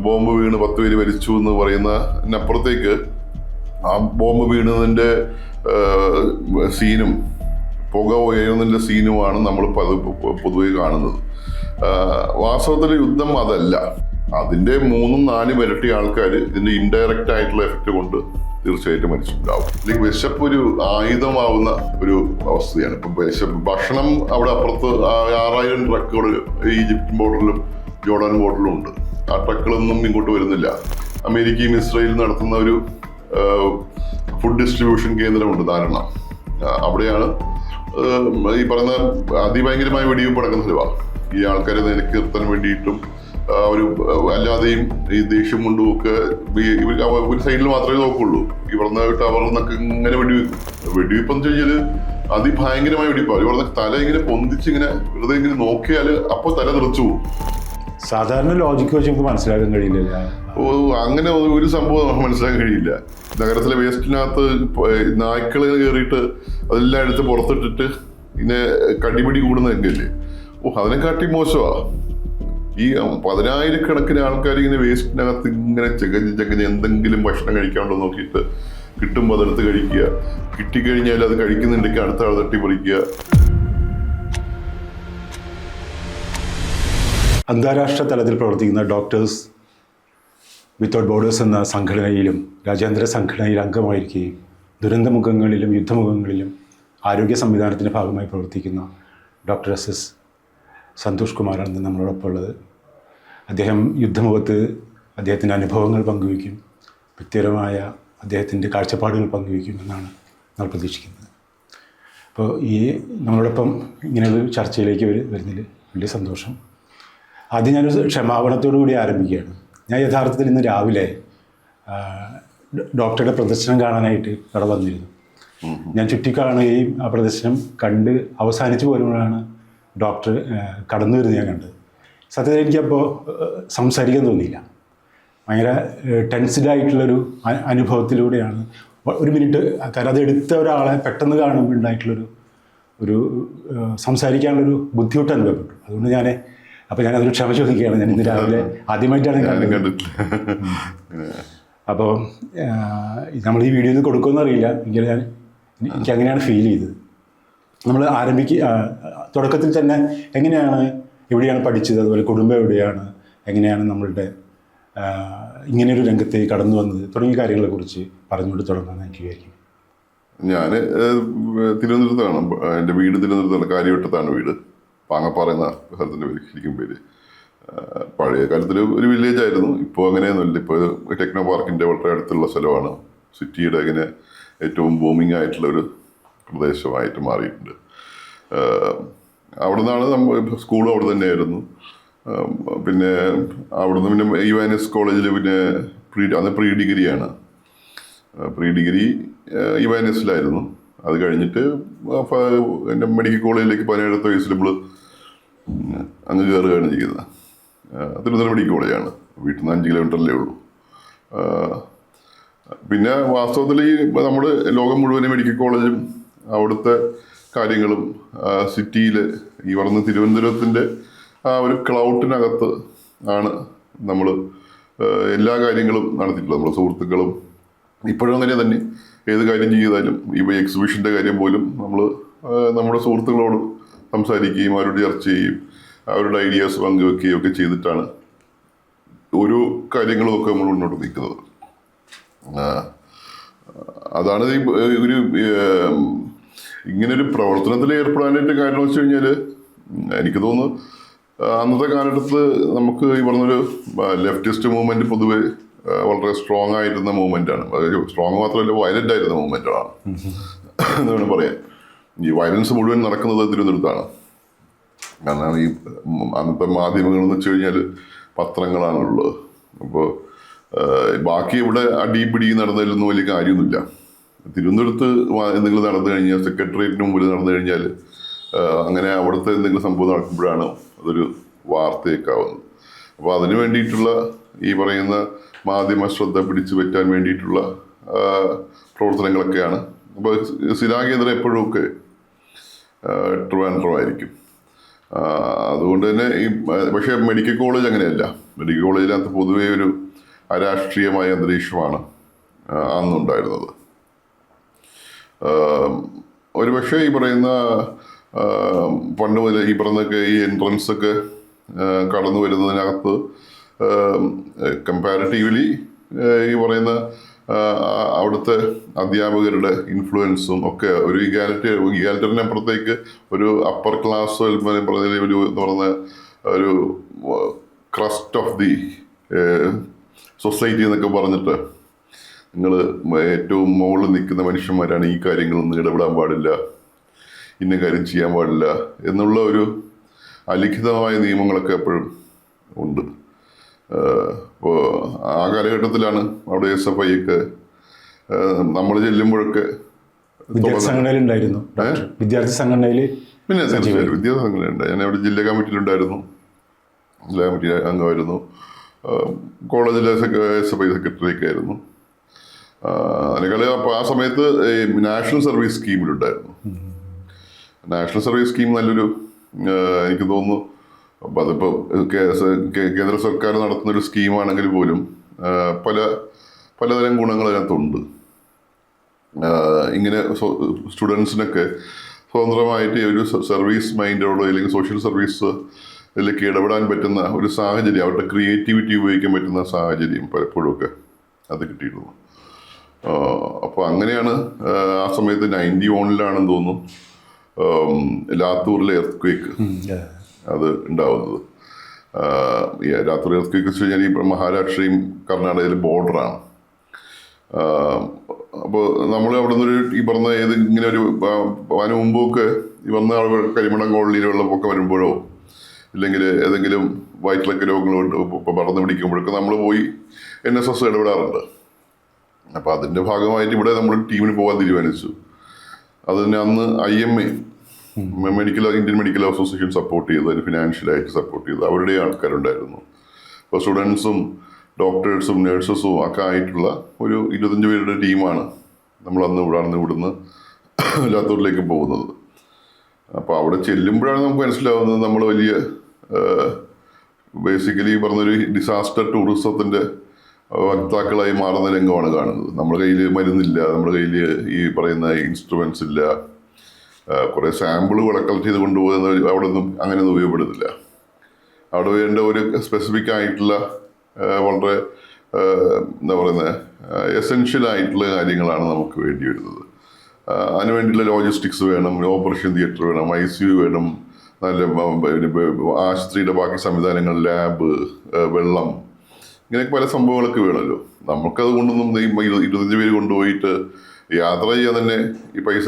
Bomb വീണ് 10 പേര് മരിച്ചു എന്ന് പറയുന്നതിനപ്പുറത്തേക്ക് ആ ബോംബ് വീണതിൻ്റെ സീനും പുക ഉയരുന്നതിൻ്റെ സീനുമാണ് നമ്മൾ പൊതുവെ കാണുന്നത്. വാസ്തവത്തിൽ യുദ്ധം അതല്ല. അതിൻ്റെ 3-4 ഇരട്ടി ആൾക്കാർ ഇതിൻ്റെ ഇൻഡയറക്റ്റ് ആയിട്ടുള്ള എഫക്റ്റ് കൊണ്ട് തീർച്ചയായിട്ടും മരിച്ചിട്ടുണ്ടാവും. അല്ലെങ്കിൽ വിശപ്പ് ഒരു ആയുധമാവുന്ന ഒരു അവസ്ഥയാണ്. ഇപ്പം ഭക്ഷണം അവിടെ അപ്പുറത്ത് 6000 ട്രക്കുകൾ ഈജിപ്ത് ബോർഡറിലും ജോർഡാൻ ബോർഡറിലും ഉണ്ട്. ആ ട്രക്കുകളൊന്നും ഇങ്ങോട്ട് വരുന്നില്ല. അമേരിക്കയും ഇസ്രായേലും നടത്തുന്ന ഒരു ഫുഡ് ഡിസ്ട്രിബ്യൂഷൻ കേന്ദ്രമുണ്ട് ധാരണ. അവിടെയാണ് ഈ പറയുന്ന അതിഭയങ്കരമായ വെടിവെപ്പ് നടക്കുന്ന ഈ ആൾക്കാരെ നിലനിർത്താൻ വേണ്ടിയിട്ടും ഒരു അല്ലാതെയും ഈ ദേഷ്യം കൊണ്ടുമൊക്കെ ഒരു സൈഡിൽ മാത്രമേ നോക്കുള്ളൂ. ഈ പറഞ്ഞ ടവറിന്നൊക്കെ ഇങ്ങനെ വെടിവെപ്പ് എന്ന് വെച്ചാൽ അതിഭയങ്കരമായ വെടിവെപ്പാണ്. ഈ പറഞ്ഞ തല ഇങ്ങനെ പൊന്തിച്ച് ഇങ്ങനെ വെറുതെ ഇങ്ങനെ നോക്കിയാൽ അപ്പോൾ തല തെറിച്ചു പോകും. സാധാരണ ലോജിക്ക് വെച്ച് നമുക്ക് മനസ്സിലാക്കാൻ കഴിയില്ല. അങ്ങനെ ഒരു സംഭവം മനസ്സിലാക്കാൻ കഴിയില്ല. നഗരത്തിലെ വേസ്റ്റിനകത്ത് നായ്ക്കൾ കയറിയിട്ട് അതെല്ലാം എടുത്ത് പുറത്തിട്ടിട്ട് ഇങ്ങനെ കടിപിടി കൂടുന്നതൊക്കെയല്ലേ. അതിനെക്കാട്ടി മോശമാ. ഈ 10,000-കണക്കിന് ആൾക്കാർ ഇങ്ങനെ വേസ്റ്റിനകത്ത് ഇങ്ങനെ ചകഞ്ഞ് എന്തെങ്കിലും ഭക്ഷണം കഴിക്കാണ്ടോ നോക്കിയിട്ട് കിട്ടുമ്പോൾ അതെടുത്ത് കഴിക്കുക. കിട്ടിക്കഴിഞ്ഞാൽ അത് കഴിക്കുന്നുണ്ടെങ്കിൽ അടുത്ത ആൾ തട്ടിപ്പറിക്കുക. അന്താരാഷ്ട്ര തലത്തിൽ പ്രവർത്തിക്കുന്ന ഡോക്ടേഴ്സ് വിത്തൗട്ട് ബോർഡേഴ്സ് എന്ന സംഘടനയിലും രാജ്യാന്തര സംഘടനയിൽ അംഗമായിരിക്കുകയും ദുരന്തമുഖങ്ങളിലും യുദ്ധമുഖങ്ങളിലും ആരോഗ്യ സംവിധാനത്തിൻ്റെ ഭാഗമായി പ്രവർത്തിക്കുന്ന ഡോക്ടർ SS സന്തോഷ് കുമാറാണ് നമ്മളോടൊപ്പം ഉള്ളത്. അദ്ദേഹം യുദ്ധമുഖത്ത് അദ്ദേഹത്തിൻ്റെ അനുഭവങ്ങൾ പങ്കുവയ്ക്കും, വ്യക്തിപരമായ അദ്ദേഹത്തിൻ്റെ കാഴ്ചപ്പാടുകൾ പങ്കുവയ്ക്കും എന്നാണ് നമ്മൾ പ്രതീക്ഷിക്കുന്നത്. അപ്പോൾ ഈ നമ്മളോടൊപ്പം ഇങ്ങനെയൊരു ചർച്ചയിലേക്ക് വരുന്നതിൽ വലിയ സന്തോഷം. ആദ്യം ഞാനൊരു ക്ഷമാപണത്തോടു കൂടി ആരംഭിക്കുകയാണ്. ഞാൻ യഥാർത്ഥത്തിൽ ഇന്ന് രാവിലെ ഡോക്ടറുടെ പ്രദർശനം കാണാനായിട്ട് അവിടെ വന്നിരുന്നു. ഞാൻ ചുറ്റിക്കാണുകയും ആ പ്രദർശനം കണ്ട് അവസാനിച്ചു പോരുമ്പോഴാണ് ഡോക്ടർ കടന്നു വരുന്നത് ഞാൻ കണ്ടത്. സത്യത്തിൽ എനിക്കപ്പോൾ സംസാരിക്കാൻ തോന്നിയില്ല. ഭയങ്കര ടെൻസ്ഡായിട്ടുള്ളൊരു അനുഭവത്തിലൂടെയാണ്. ഒരു മിനിറ്റ് കാരണം അതെടുത്ത ഒരാളെ പെട്ടെന്ന് കാണുമ്പോൾ ഉണ്ടായിട്ടുള്ളൊരു സംസാരിക്കാനുള്ളൊരു ബുദ്ധിമുട്ട് അനുഭവപ്പെട്ടു. അതുകൊണ്ട് ഞാനതൊരു ക്ഷമ ചോദിക്കുകയാണ്. ഞാൻ ഇന്ന് രാവിലെ ആദ്യമായിട്ടാണ് കണ്ടത്. അപ്പോൾ നമ്മൾ ഈ വീഡിയോയിൽ കൊടുക്കുമെന്ന് അറിയില്ല. എനിക്ക് അങ്ങനെയാണ് ഫീൽ ചെയ്തത്. നമ്മൾ തുടക്കത്തിൽ തന്നെ എവിടെയാണ് പഠിച്ചത്, അതുപോലെ കുടുംബം എവിടെയാണ്, എങ്ങനെയാണ് നമ്മളുടെ ഇങ്ങനെയൊരു രംഗത്തേക്ക് കടന്നു വന്നത് തുടങ്ങിയ കാര്യങ്ങളെക്കുറിച്ച് പറഞ്ഞുകൊണ്ട് തുടങ്ങാമെന്ന് എനിക്ക് വിചാരിക്കും. ഞാൻ തിരുവനന്തപുരത്താണ്. എൻ്റെ വീട് തിരുവനന്തപുരത്താണ്. കാര്യവട്ടത്താണ് വീട്. പാങ്ങപ്പാറ എന്ന സ്ഥലത്തിൻ്റെ ശരിക്കും പേര്. പഴയ കാലത്തിൽ ഒരു വില്ലേജ് ആയിരുന്നു. ഇപ്പോൾ അങ്ങനെയൊന്നുമില്ല. ഇപ്പോൾ ടെക്നോ പാർക്കിൻ്റെ വളരെ അടുത്തുള്ള സ്ഥലമാണ്. സിറ്റിയുടെ ഇങ്ങനെ ഏറ്റവും ബൂമിങ് ആയിട്ടുള്ള ഒരു പ്രദേശമായിട്ട് മാറിയിട്ടുണ്ട്. അവിടെ നിന്നാണ് നമ്മൾ സ്കൂളും അവിടെ തന്നെയായിരുന്നു. പിന്നെ അവിടുന്ന് പിന്നെ UNS കോളേജിൽ പിന്നെ അന്ന് പ്രീ ഡിഗ്രിയാണ്. പ്രീ ഡിഗ്രി UNSലായിരുന്നു. അത് കഴിഞ്ഞിട്ട് എൻ്റെ മെഡിക്കൽ കോളേജിലേക്ക് 17 വയസ്സിൽ നമ്മൾ അങ്ങ് കയറുകയാണ് ചെയ്യുന്നത്. തിരുവനന്തപുരം മെഡിക്കൽ കോളേജാണ്. വീട്ടിൽ നിന്ന് 5 കിലോമീറ്ററല്ലേ ഉള്ളൂ. പിന്നെ വാസ്തവത്തിൽ നമ്മുടെ ലോകം മുഴുവനും മെഡിക്കൽ കോളേജും അവിടുത്തെ കാര്യങ്ങളും സിറ്റിയിൽ ഈ പറഞ്ഞ തിരുവനന്തപുരത്തിൻ്റെ ആ ഒരു ക്ലൗഡിനകത്ത് ആണ് നമ്മൾ എല്ലാ കാര്യങ്ങളും നടത്തിയിട്ടുള്ളത്. നമ്മുടെ സുഹൃത്തുക്കളും ഇപ്പോഴും അങ്ങനെ തന്നെ. ഏത് കാര്യം ചെയ്താലും ഇപ്പോൾ എക്സിബിഷൻ്റെ കാര്യം പോലും നമ്മൾ നമ്മുടെ സുഹൃത്തുക്കളോട് സംസാരിക്കുകയും അവരോട് ചർച്ച ചെയ്യുകയും അവരുടെ ഐഡിയാസ് പങ്കുവെക്കുകയും ഒക്കെ ചെയ്തിട്ടാണ് ഓരോ കാര്യങ്ങളുമൊക്കെ നമ്മൾ മുന്നോട്ട് നിൽക്കുന്നത്. അതാണ് ഒരു ഇങ്ങനൊരു പ്രവർത്തനത്തിൽ ഏർപ്പെടാനായിട്ട് കാരണം വെച്ച് കഴിഞ്ഞാൽ എനിക്ക് തോന്നുന്നു അന്നത്തെ കാലത്ത് നമുക്ക് ഈ പറഞ്ഞൊരു ലെഫ്റ്റിസ്റ്റ് മൂവ്മെൻറ്റ് പൊതുവെ വളരെ സ്ട്രോങ് ആയിരുന്ന മൂവ്മെൻറ്റാണ്. സ്ട്രോങ് മാത്രമല്ല, വയലൻ്റ് ആയിരുന്ന മൂവ്മെൻറ്റാണ് എന്ന് വേണം പറയാൻ. ഈ വയലൻസ് മുഴുവൻ നടക്കുന്നത് തിരുവനന്തപുരത്താണ്. കാരണം ഈ അന്നത്തെ മാധ്യമങ്ങളെന്ന് വെച്ച് കഴിഞ്ഞാൽ പത്രങ്ങളാണുള്ളത്. അപ്പോൾ ബാക്കി ഇവിടെ അടിപിടി നടന്നതിലൊന്നും വലിയ കാര്യമൊന്നുമില്ല. തിരുവനന്തപുരത്ത് എന്തെങ്കിലും നടന്നു കഴിഞ്ഞാൽ, സെക്രട്ടേറിയറ്റിന് മുമ്പിൽ നടന്നു കഴിഞ്ഞാൽ, അങ്ങനെ അവിടുത്തെ എന്തെങ്കിലും സംഭവം നടക്കുമ്പോഴാണ് അതൊരു വാർത്തയൊക്കെ ആവുന്നത്. അപ്പോൾ അതിന് വേണ്ടിയിട്ടുള്ള ഈ പറയുന്ന മാധ്യമ ശ്രദ്ധ പിടിച്ചു പറ്റാൻ വേണ്ടിയിട്ടുള്ള പ്രവർത്തനങ്ങളൊക്കെയാണ്. അപ്പോൾ സ്ഥിരാകേന്ദ്രം എപ്പോഴുമൊക്കെ ട്രിവാൻഡ്രം ആയിരിക്കും. അതുകൊണ്ട് തന്നെ പക്ഷേ മെഡിക്കൽ കോളേജ് അങ്ങനെയല്ല. മെഡിക്കൽ കോളേജിനകത്ത് പൊതുവേ ഒരു അരാഷ്ട്രീയമായ അന്തരീക്ഷമാണ് അന്നുണ്ടായിരുന്നത്. ഒരു പക്ഷേ ഈ പറയുന്ന പണ്ട് മുതൽ ഈ പറഞ്ഞൊക്കെ ഈ എൻട്രൻസ് ഒക്കെ കടന്നു വരുന്നതിനകത്ത് കമ്പാരിറ്റീവ്ലി ഈ പറയുന്ന അവിടുത്തെ അധ്യാപകരുടെ ഇൻഫ്ലുവൻസും ഒക്കെ ഒരു ഇഗാലിറ്ററിനപ്പുറത്തേക്ക് ഒരു അപ്പർ ക്ലാസ് പറഞ്ഞ ഒരു എന്ന് പറയുന്ന ഒരു ക്രസ്റ്റ് ഓഫ് ദി സൊസൈറ്റി എന്നൊക്കെ പറഞ്ഞിട്ട് നിങ്ങൾ ഏറ്റവും മുകളിൽ നിൽക്കുന്ന മനുഷ്യന്മാരാണ്, ഈ കാര്യങ്ങളൊന്നും ഇടപെടാൻ പാടില്ല, ഇന്ന കാര്യം ചെയ്യാൻ പാടില്ല എന്നുള്ള ഒരു അലിഖിതമായ നിയമങ്ങളൊക്കെ എപ്പോഴും ഉണ്ട്. അപ്പോൾ ആ കാലഘട്ടത്തിലാണ് അവിടെ SFI ഒക്കെ നമ്മൾ ചെല്ലുമ്പോഴൊക്കെ വിദ്യാർത്ഥി സംഘടനയിലുണ്ടായിരുന്നു. വിദ്യാർത്ഥി സംഘടനയിൽ പിന്നെ തീർച്ചയായും വിദ്യാർത്ഥി സംഘടനയുണ്ട്. ഞാൻ അവിടെ ജില്ലാ കമ്മിറ്റിയിലുണ്ടായിരുന്നു, ജില്ലാ കമ്മിറ്റി അംഗമായിരുന്നു. കോളേജിലെ SFI സെക്രട്ടറി ഒക്കെ ആയിരുന്നു. അതിനേക്കാൾ അപ്പോൾ ആ സമയത്ത് നാഷണൽ സർവീസ് സ്കീമിലുണ്ടായിരുന്നു. നാഷണൽ സർവീസ് സ്കീം നല്ലൊരു എനിക്ക് തോന്നുന്നു, അപ്പം അതിപ്പോൾ കേന്ദ്ര സർക്കാർ നടത്തുന്നൊരു സ്കീമാണെങ്കിൽ പോലും പലതരം ഗുണങ്ങൾ അതിനകത്തുണ്ട്. ഇങ്ങനെ സ്റ്റുഡൻസിനൊക്കെ സ്വതന്ത്രമായിട്ട് ഒരു സർവീസ് മൈൻഡോടോ അല്ലെങ്കിൽ സോഷ്യൽ സർവീസ് ഇതിലേക്ക് ഇടപെടാൻ പറ്റുന്ന ഒരു സാഹചര്യം, അവരുടെ ക്രിയേറ്റിവിറ്റി ഉപയോഗിക്കാൻ പറ്റുന്ന സാഹചര്യം പലപ്പോഴും ഒക്കെ അത് കിട്ടിയിരുന്നു. അപ്പോൾ അങ്ങനെയാണ് ആ സമയത്ത് 91-ലാണെന്ന് തോന്നുന്നു ലാത്തൂറിലെ എർത്ത്ക്വേക്ക് അത് ഉണ്ടാവുന്നത്. ലാത്തൂർ എർത്ത്ക്വേക്ക് വെച്ച് കഴിഞ്ഞാൽ ഈ മഹാരാഷ്ട്രയും കർണാടകയിലെ ബോർഡറാണ്. അപ്പോൾ നമ്മൾ അവിടെ നിന്നൊരു ഈ പറഞ്ഞ ഇങ്ങനെ ഒരു അതിന് മുമ്പൊക്കെ ഈ പറഞ്ഞ കരിമണം കോളനിയിൽ വെള്ളപ്പൊക്കം വരുമ്പോഴോ ഇല്ലെങ്കിൽ ഏതെങ്കിലും വയറ്റിലൊക്കെ രോഗങ്ങൾ പടർന്നു പിടിക്കുമ്പോഴൊക്കെ നമ്മൾ പോയി NSS ഇടപെടാറുണ്ട്. അപ്പോൾ അതിൻ്റെ ഭാഗമായിട്ട് ഇവിടെ നമ്മൾ ടീമിന് പോകാൻ തീരുമാനിച്ചു. അതിന് അന്ന് IMA Indian medical association support ചെയ്തു, അതിന് ഫിനാൻഷ്യലായിട്ട് സപ്പോർട്ട് ചെയ്തു, അവരുടെ ആൾക്കാരുണ്ടായിരുന്നു. അപ്പോൾ സ്റ്റുഡൻസും ഡോക്ടേഴ്സും നേഴ്സസും ഒക്കെ ആയിട്ടുള്ള ഒരു 25 പേരുടെ ടീമാണ് നമ്മളന്ന് ഇവിടുന്ന് ലാത്തൂരിലേക്ക് പോകുന്നത്. അപ്പോൾ അവിടെ ചെല്ലുമ്പോഴാണ് നമുക്ക് മനസ്സിലാവുന്നത് നമ്മൾ വലിയ ബേസിക്കലി പറഞ്ഞൊരു ഡിസാസ്റ്റർ ടൂറിസത്തിൻ്റെ വക്താക്കളായി മാറുന്ന രംഗമാണ് കാണുന്നത്. നമ്മുടെ കയ്യിൽ മരുന്നില്ല, നമ്മുടെ കയ്യിൽ ഈ പറയുന്ന ഇൻസ്ട്രുമെൻറ്റ്സ് ഇല്ല, കുറേ സാമ്പിളുകൾ കളക്ട് ചെയ്ത് കൊണ്ടുപോകുന്ന അവിടെ ഒന്നും അങ്ങനെയൊന്നും ഉപയോഗപ്പെടുന്നില്ല. അവിടെ വേണ്ട ഒരു സ്പെസിഫിക് ആയിട്ടുള്ള വളരെ എന്താ പറയുന്നത് എസെൻഷ്യൽ ആയിട്ടുള്ള കാര്യങ്ങളാണ് നമുക്ക് വേണ്ടി വരുന്നത്. അതിന് വേണ്ടിയുള്ള ലോജിസ്റ്റിക്സ് വേണം, ഓപ്പറേഷൻ തിയേറ്റർ വേണം, ICU വേണം, നല്ല ആശുപത്രിയുടെ ബാക്കി സംവിധാനങ്ങൾ, ലാബ്, വെള്ളം, ഇങ്ങനെയൊക്കെ പല സംഭവങ്ങളൊക്കെ വേണമല്ലോ. നമുക്കത് കൊണ്ടൊന്നും 25 പേര് കൊണ്ടുപോയിട്ട് യാത്ര ചെയ്യാൻ തന്നെ ഈ പൈസ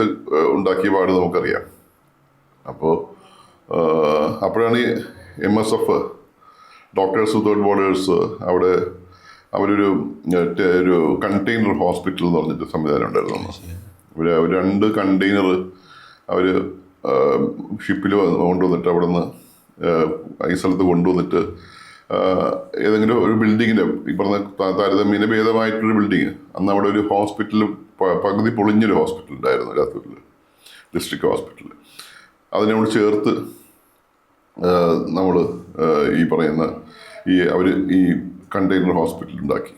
ഉണ്ടാക്കിയ പാട് നമുക്കറിയാം. അപ്പോഴാണ് ഈ MSF ഡോക്ടേഴ്സ് വിത്തൗട്ട് ബോർഡേഴ്സ് അവിടെ അവരൊരു കണ്ടെയ്നർ ഹോസ്പിറ്റൽ എന്ന് പറഞ്ഞിട്ട് സംവിധാനം ഉണ്ടായിരുന്നു. ഒരു 2 കണ്ടെയ്നർ അവർ ഷിപ്പിൽ കൊണ്ടുവന്നിട്ട് അവിടെ നിന്ന് ഈ സ്ഥലത്ത് കൊണ്ടുവന്നിട്ട് ഏതെങ്കിലും ഒരു ബിൽഡിങ്ങിൻ്റെ ഈ പറഞ്ഞ താരതമ്യേന ഭേദമായിട്ടൊരു ബിൽഡിങ്, അന്ന് അവിടെ ഒരു ഹോസ്പിറ്റൽ പകുതി പൊളിഞ്ഞൊരു ഹോസ്പിറ്റൽ ഉണ്ടായിരുന്നു ലാത്തൂരിൽ, ഡിസ്ട്രിക്ട് ഹോസ്പിറ്റൽ. അതിനോട് ചേർത്ത് നമ്മൾ ഈ പറയുന്ന അവർ ഈ കണ്ടെയ്നർ ഹോസ്പിറ്റൽ ഉണ്ടാക്കി.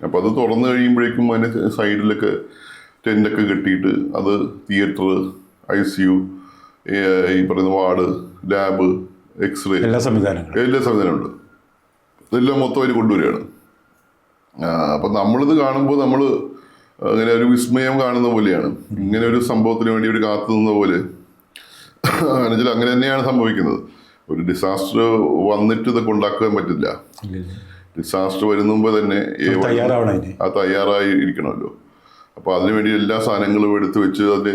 അപ്പോൾ അത് തുറന്നു കഴിയുമ്പോഴേക്കും അതിന് സൈഡിലൊക്കെ ടെൻ്റൊക്കെ കെട്ടിയിട്ട് അത് തിയേറ്റർ, ICU, ഈ പറയുന്ന വാർഡ്, ലാബ്, എക്സ്റേ, എല്ലാ സംവിധാനമുണ്ട്. ഇതെല്ലാം മൊത്തം അവർ കൊണ്ടുവരികയാണ്. അപ്പം നമ്മളിത് കാണുമ്പോൾ നമ്മൾ അങ്ങനെ ഒരു വിസ്മയം കാണുന്ന പോലെയാണ്. ഇങ്ങനെ ഒരു സംഭവത്തിന് വേണ്ടി ഒരു കാത്തു നിന്ന പോലെ എന്നുവെച്ചാൽ അങ്ങനെ തന്നെയാണ് സംഭവിക്കുന്നത്. ഒരു ഡിസാസ്റ്റർ വന്നിട്ട് ഇതൊക്കെ ഉണ്ടാക്കാൻ പറ്റില്ല. ഡിസാസ്റ്റർ വരുന്ന മുമ്പ് തന്നെ തയ്യാറായി ഇരിക്കണമല്ലോ. അപ്പോൾ അതിനുവേണ്ടി എല്ലാ സാധനങ്ങളും എടുത്ത് വെച്ച് അത്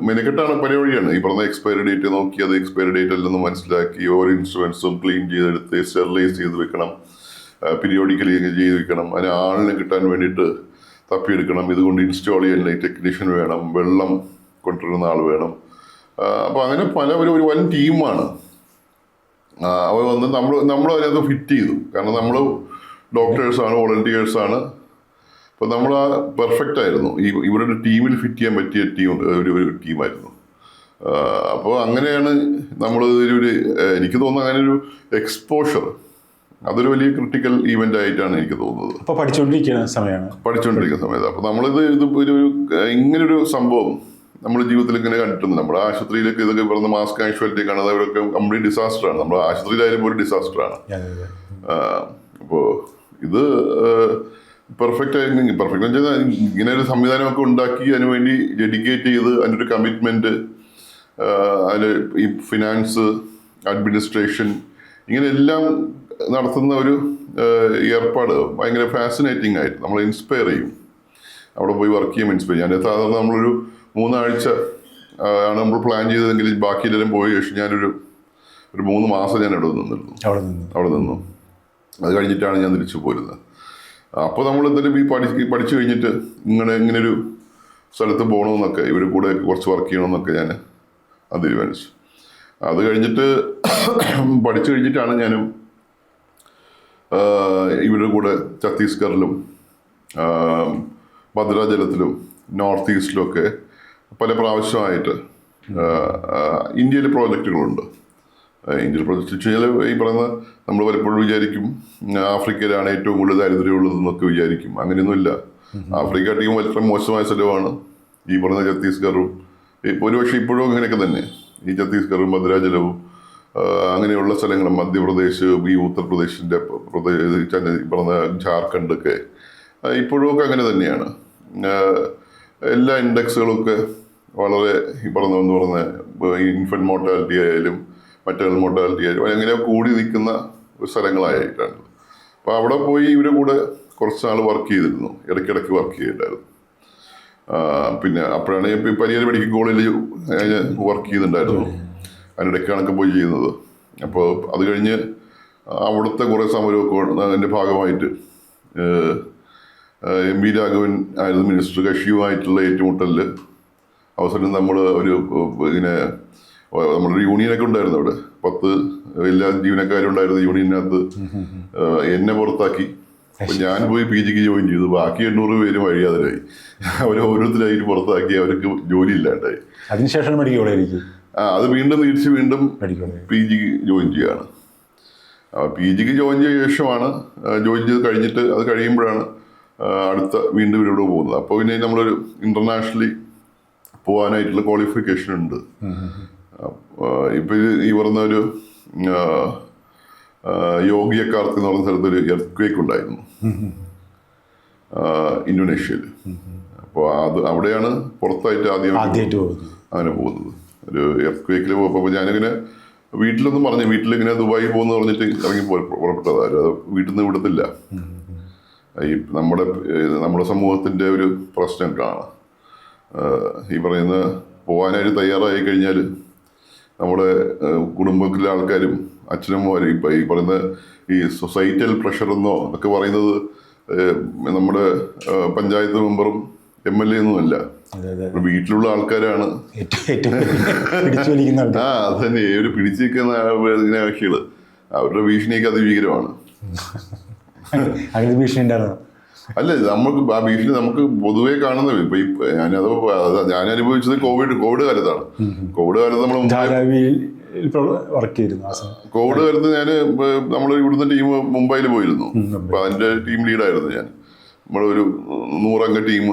മെനക്കെട്ടാണ് പരിപാടിയാണ്. ഈ പറഞ്ഞ എക്സ്പയറി ഡേറ്റ് നോക്കി അത് എക്സ്പയറി ഡേറ്റ് അല്ലെന്ന് മനസ്സിലാക്കി ഓരോ ഇൻസ്ട്രുമെൻസും ക്ലീൻ ചെയ്തെടുത്ത് സ്റ്റെറിലൈസ് ചെയ്ത് വെക്കണം, പീരിയോഡിക്കലി ചെയ്ത് വെക്കണം. അതിന് ആളിനെ കിട്ടാൻ വേണ്ടിയിട്ട് തപ്പിയെടുക്കണം. ഇതുകൊണ്ട് ഇൻസ്റ്റാൾ ചെയ്യാൻ ടെക്നീഷ്യൻ വേണം, വെള്ളം കൊണ്ടുവരുന്ന ആൾ വേണം. അപ്പോൾ അങ്ങനെ ഒരു വൻ ടീമാണ്. അവർ വന്ന് നമ്മൾ അതിനകത്ത് ഫിറ്റ് ചെയ്തു. കാരണം നമ്മൾ ഡോക്ടേഴ്സാണ്, വോളണ്ടിയേഴ്സാണ്. അപ്പോൾ നമ്മൾ പെർഫെക്റ്റ് ആയിരുന്നു. ഇവരുടെ ടീമിൽ ഫിറ്റ് ചെയ്യാൻ പറ്റിയ ഒരു ടീമായിരുന്നു. അപ്പോൾ അങ്ങനെയാണ് നമ്മൾ എനിക്ക് തോന്നുന്നു അങ്ങനെ ഒരു എക്സ്പോഷർ അതൊരു വലിയ ക്രിട്ടിക്കൽ ഈവന്റ് ആയിട്ടാണ് എനിക്ക് തോന്നുന്നത്. അപ്പോൾ പഠിച്ചുകൊണ്ടിരിക്കുന്ന സമയമാണ്. പഠിച്ചുകൊണ്ടിരിക്കുന്ന സമയത്ത് അപ്പോൾ നമ്മളിത് ഒരു ഇങ്ങനൊരു സംഭവം നമ്മുടെ ജീവിതത്തിൽ ഇങ്ങനെ കണ്ടിട്ടുണ്ട്. നമ്മുടെ ആശുപത്രിയിലൊക്കെ ഇതൊക്കെ പറഞ്ഞ മാസ് കാഷ്വാലിറ്റി കാണുന്നത് അവരൊക്കെ കംപ്ലീറ്റ് ഡിസാസ്റ്ററാണ്. നമ്മുടെ ആശുപത്രിയിലായാലും ഒരു ഡിസാസ്റ്ററാണ്. അപ്പോൾ ഇത് പെർഫെക്റ്റ് എന്ന് വെച്ചാൽ ഇങ്ങനെ ഒരു സംവിധാനമൊക്കെ ഉണ്ടാക്കി അതിനുവേണ്ടി ഡെഡിക്കേറ്റ് ചെയ്ത് അതിൻ്റെ ഒരു കമ്മിറ്റ്മെൻറ്റ്, അതിന് ഈ ഫിനാൻസ്, അഡ്മിനിസ്ട്രേഷൻ, ഇങ്ങനെ എല്ലാം നടത്തുന്ന ഒരു ഏർപ്പാട് ഭയങ്കര ഫാസിനേറ്റിംഗ് ആയിട്ട് നമ്മളെ ഇൻസ്പയർ ചെയ്യും. അവിടെ പോയി വർക്ക് ചെയ്യുമ്പോൾ ഇൻസ്പയർ ചെയ്യും. അതിന് സാധാരണ നമ്മളൊരു 3 ആഴ്ച ആണ് നമ്മൾ പ്ലാൻ ചെയ്തതെങ്കിൽ ബാക്കി എല്ലാവരും പോയ ശേഷം ഞാനൊരു 3 മാസം ഞാൻ അവിടെ നിന്നു. അത് കഴിഞ്ഞിട്ടാണ് ഞാൻ തിരിച്ചു പോരുന്നത്. അപ്പോൾ നമ്മൾ എന്തായാലും ഈ പഠിച്ചു കഴിഞ്ഞിട്ട് ഇങ്ങനൊരു സ്ഥലത്ത് പോകണമെന്നൊക്കെ ഇവർ കൂടെ കുറച്ച് വർക്ക് ചെയ്യണമെന്നൊക്കെ ഞാൻ അത് തീരുമാനിച്ചു. അത് കഴിഞ്ഞിട്ട് പഠിച്ചു കഴിഞ്ഞിട്ടാണ് ഞാനും ഇവരുടെ കൂടെ ഛത്തീസ്ഗറിലും ഭദ്രാചലത്തിലും നോർത്ത് ഈസ്റ്റിലുമൊക്കെ പല പ്രാവശ്യമായിട്ട് ഇന്ത്യയിൽ പ്രോജക്റ്റുകളുണ്ട്. ഇന്ത്യയിൽ പ്രോജക്റ്റ് വെച്ച് കഴിഞ്ഞാൽ ഈ പറയുന്ന നമ്മൾ പലപ്പോഴും വിചാരിക്കും ആഫ്രിക്കയിലാണ് ഏറ്റവും കൂടുതൽ ദാരിദ്ര്യമുള്ളതെന്നൊക്കെ വിചാരിക്കും. അങ്ങനെയൊന്നുമില്ല. ആഫ്രിക്ക ടീം വളരെ മോശമായ സ്ഥലമാണ് ഈ പറയുന്ന ഛത്തീസ്ഗറും. ഒരുപക്ഷെ ഇപ്പോഴും അങ്ങനെയൊക്കെ തന്നെ ഈ ഛത്തീസ്ഗറും ഭദ്രാചലവും അങ്ങനെയുള്ള സ്ഥലങ്ങളും, മധ്യപ്രദേശ്, ഈ ഉത്തർപ്രദേശിൻ്റെ പറഞ്ഞ ജാർഖണ്ഡൊക്കെ ഇപ്പോഴും അങ്ങനെ തന്നെയാണ്. എല്ലാ ഇൻഡെക്സുകളൊക്കെ വളരെ ഈ പറഞ്ഞ ഇൻഫൻറ്റ് മോർട്ടാലിറ്റി ആയാലും മറ്റേണൽ മോർട്ടാലിറ്റി ആയാലും അങ്ങനെ കൂടി നിൽക്കുന്ന സ്ഥലങ്ങളായിട്ടാണ്. അപ്പോൾ അവിടെ പോയി ഇവരുടെ കൂടെ കുറച്ച് നാൾ വർക്ക് ചെയ്തിരുന്നു, ഇടയ്ക്കിടയ്ക്ക് വർക്ക് ചെയ്തിട്ടുണ്ടായിരുന്നു. പിന്നെ അപ്പോഴാണ് ഞാൻ പരിയാരം മെഡിക്കൽ കോളേജിൽ വർക്ക് ചെയ്തിട്ടുണ്ടായിരുന്നു. അതിനിടയ്ക്കാണൊക്കെ പോയി ചെയ്യുന്നത്. അപ്പോൾ അത് കഴിഞ്ഞ് അവിടുത്തെ കുറേ സമരമൊക്കെ അതിൻ്റെ ഭാഗമായിട്ട് എം വി രാഘവൻ ആയിരുന്നു മിനിസ്റ്റർ. കക്ഷിയുമായിട്ടുള്ള ഏറ്റുമുട്ടലിൽ അവസരം നമ്മൾ ഇങ്ങനെ നമ്മളൊരു യൂണിയനൊക്കെ ഉണ്ടായിരുന്നു അവിടെ. 10 എല്ലാ ജീവനക്കാരും ഉണ്ടായിരുന്ന യൂണിയനകത്ത് എന്നെ പുറത്താക്കി. അപ്പം ഞാൻ പോയി PG ജോയിൻ ചെയ്തു. ബാക്കി 800 പേര് വഴിയാതരായി. അവർ ഓരോരുത്തരായിട്ട് പുറത്താക്കി. അവർക്ക് ജോലി ഇല്ലാണ്ടായി. അതിനുശേഷം അത് വീണ്ടും തിരിച്ച് വീണ്ടും PG ജോയിൻ ചെയ്യുകയാണ്. PG ജോയിൻ ചെയ്ത ശേഷമാണ് ജോയിൻ ചെയ്ത് കഴിഞ്ഞിട്ട് അത് കഴിയുമ്പോഴാണ് അടുത്ത വീണ്ടും ഇവിടെ പോകുന്നത്. അപ്പോൾ പിന്നെ നമ്മളൊരു ഇന്റർനാഷണലി പോകാനായിട്ടുള്ള ക്വാളിഫിക്കേഷൻ ഉണ്ട്. ഇപ്പം ഈ പറഞ്ഞ ഒരു യോഗിയക്കാർക്ക് എന്ന് പറഞ്ഞ സ്ഥലത്തൊരു എർത്ത്ക്വേക്ക് ഉണ്ടായിരുന്നു ഇന്തോനേഷ്യയിൽ. അപ്പോൾ അവിടെയാണ് പുറത്തായിട്ട് ആദ്യമായിട്ട് അങ്ങനെ പോകുന്നത്. ഒരു എർത്ത്ക്വേക്കിൽ പോകുമ്പോൾ ഞാനിങ്ങനെ വീട്ടിലൊന്നും പറഞ്ഞു, വീട്ടിലിങ്ങനെ ദുബായി പോകുന്നു പറഞ്ഞിട്ട് ഇറങ്ങി പുറപ്പെട്ടതാണ്. അത് വീട്ടിൽ നിന്ന് വിടത്തില്ല. ഈ നമ്മുടെ സമൂഹത്തിൻ്റെ ഒരു പ്രശ്നങ്ങളാണ് ഈ പറയുന്ന. പോകാനായിട്ട് തയ്യാറായി കഴിഞ്ഞാൽ നമ്മുടെ കുടുംബത്തിലെ ആൾക്കാരും അച്ഛനമ്മമാരും ഇപ്പം ഈ പറയുന്ന ഈ സൊസൈറ്റൽ പ്രഷർ എന്നോ ഒക്കെ പറയുന്നത് നമ്മുടെ പഞ്ചായത്ത് മെമ്പറും MLA ഒന്നുമല്ല, വീട്ടിലുള്ള ആൾക്കാരാണ്. അത് തന്നെ ഒരു പിടിച്ചു നിൽക്കുന്ന കക്ഷികള്. അവരുടെ ഭീഷണിയൊക്കെ അതിഭീകരമാണ്. അല്ല, നമുക്ക് ആ ഭീഷണി നമുക്ക് പൊതുവെ കാണുന്നത് ഇപ്പൊ ഞാൻ അനുഭവിച്ചത് കോവിഡ് കാലത്താണ്. കോവിഡ് കാലത്ത് കോവിഡ് കാലത്ത് നമ്മൾ ഇവിടുന്ന് ടീം മുംബൈയിൽ പോയിരുന്നു. അപ്പൊ അതിന്റെ ടീം ലീഡായിരുന്നു ഞാൻ. നമ്മളൊരു 100 അംഗ ടീം.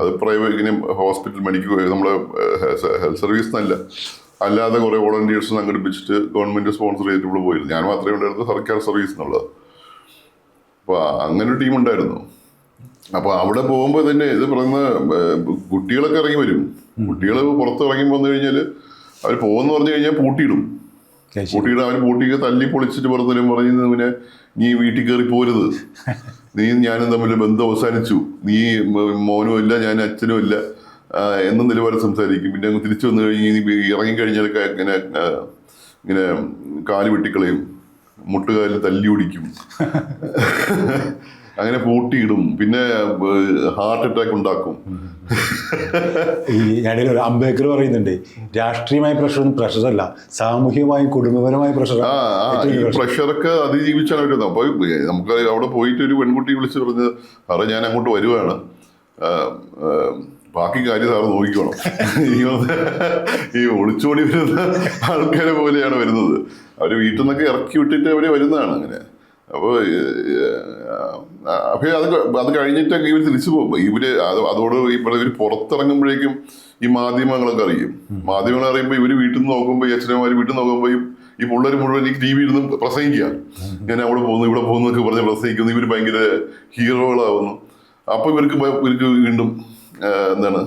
അത് പ്രൈവറ്റ് ഇങ്ങനെ ഹോസ്പിറ്റൽ മെഡിക്കൽ നമ്മളെ ഹെൽത്ത് സർവീസ് എന്നല്ല, അല്ലാതെ കുറെ വോളണ്ടിയേഴ്സ് സംഘടിപ്പിച്ചിട്ട് ഗവൺമെന്റ് സ്പോൺസർ ചെയ്തിട്ട് ഇവിടെ പോയിരുന്നു. ഞാൻ മാത്രമേ ഉണ്ടായിരുന്നു സർക്കാർ സർവീസ് എന്നുള്ളത്. അപ്പോൾ അങ്ങനെ ഒരു ടീം ഉണ്ടായിരുന്നു. അപ്പോൾ അവിടെ പോകുമ്പോൾ തന്നെ ഇത് പറയുന്ന കുട്ടികളൊക്കെ ഇറങ്ങി വരും. കുട്ടികൾ പുറത്ത് ഇറങ്ങി വന്നു കഴിഞ്ഞാൽ അവർ പോകുന്ന പറഞ്ഞു കഴിഞ്ഞാൽ പൂട്ടിയിടും. അവർ പൂട്ടിയൊക്കെ തല്ലി പൊളിച്ചിട്ട് പുറത്തും പറഞ്ഞ് പിന്നെ നീ വീട്ടിൽ കയറി പോരുത്, നീ ഞാനും തമ്മിൽ ബന്ധം അവസാനിച്ചു, നീ മോനും ഇല്ല ഞാൻ അച്ഛനും ഇല്ല എന്ന നിലവാരം സംസാരിക്കും. പിന്നെ അങ്ങ് തിരിച്ചു വന്നു കഴിഞ്ഞ് ഇറങ്ങിക്കഴിഞ്ഞാലൊക്കെ ഇങ്ങനെ കാല് വെട്ടിക്കളയും, മുട്ടുകാലിൽ തല്ലി ഓടിക്കും, അങ്ങനെ പൂട്ടിയിടും, പിന്നെ ഹാർട്ട് അറ്റാക്ക് ഉണ്ടാക്കും. ഈ ഇടയിൽ ഒരു അംബേദ്കർ പറയുന്നുണ്ട്, രാഷ്ട്രീയമായ പ്രഷറല്ല, സാമൂഹികമായും കുടുംബപരമായ പ്രഷർ. ഈ പ്രഷറൊക്കെ അതിജീവിച്ചാണ് വരുന്നത്. അപ്പോൾ നമുക്ക് അവിടെ പോയിട്ട് ഒരു പെൺകുട്ടി വിളിച്ച് പറഞ്ഞത്, സാറേ ഞാൻ അങ്ങോട്ട് വരുവാണ്, ബാക്കി കാര്യം സാറ് നോക്കിക്കോണം. ഈ ഒളിച്ചോടി വരുന്ന ആൾക്കാരെ പോലെയാണ് വരുന്നത്. അവർ വീട്ടിൽ നിന്നൊക്കെ ഇറക്കി വിട്ടിട്ട് അവര് വരുന്നതാണ്. അങ്ങനെ അപ്പോൾ അപ്പോൾ അത് കഴിഞ്ഞിട്ടൊക്കെ ഇവർ തിരിച്ചു പോകും. അതോട് ഇവർ പുറത്തിറങ്ങുമ്പോഴേക്കും ഈ മാധ്യമങ്ങളൊക്കെ അറിയും. മാധ്യമങ്ങൾ അറിയുമ്പോൾ ഇവർ വീട്ടിൽ നിന്ന് നോക്കുമ്പോൾ ഈ അച്ഛനമാർ വീട്ടിൽ നിന്ന് നോക്കുമ്പോൾ ഈ പിള്ളേർ മുഴുവൻ ഈ ടി വി ഇരുന്ന് പ്രസംഗിക്കുക. ഞാൻ അവിടെ പോകുന്നു ഇവിടെ പോകുന്നു എന്നൊക്കെ പറഞ്ഞ് പ്രസംഗിക്കുന്നു. ഇവർ ഭയങ്കര ഹീറോകളാവുന്നു. അപ്പോൾ ഇവർക്ക് വീണ്ടും എന്താണ്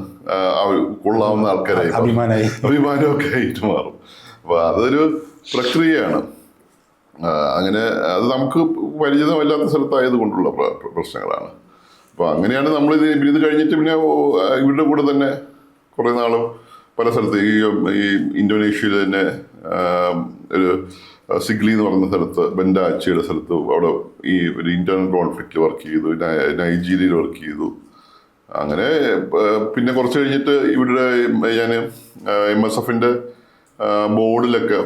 കൊള്ളാവുന്ന ആൾക്കാരായി അഭിമാനമൊക്കെ ആയിട്ട് മാറും. അപ്പോൾ അതൊരു പ്രക്രിയയാണ്. അങ്ങനെ അത് നമുക്ക് പരിചിതമല്ലാത്ത സ്ഥലത്തായത് കൊണ്ടുള്ള പ്രശ്നങ്ങളാണ്. അപ്പോൾ അങ്ങനെയാണ് ഇത് കഴിഞ്ഞിട്ട് പിന്നെ ഇവരുടെ കൂടെ തന്നെ കുറേ നാളും പല സ്ഥലത്ത് ഈ ഇന്തോനേഷ്യയിൽ തന്നെ ഒരു സിഗ്ലി എന്ന് പറയുന്ന സ്ഥലത്ത് ബെൻഡ അച്ചിയുടെ സ്ഥലത്ത് അവിടെ ഈ ഒരു ഇന്റേണൽ കോൺഫ്ലിക്റ്റ് വർക്ക് ചെയ്തു. നൈജീരിയയിൽ വർക്ക് ചെയ്തു. അങ്ങനെ പിന്നെ കുറച്ച് കഴിഞ്ഞിട്ട് ഇവിടെ ഞാൻ MSFന്റെ ബോർഡിലൊക്കെ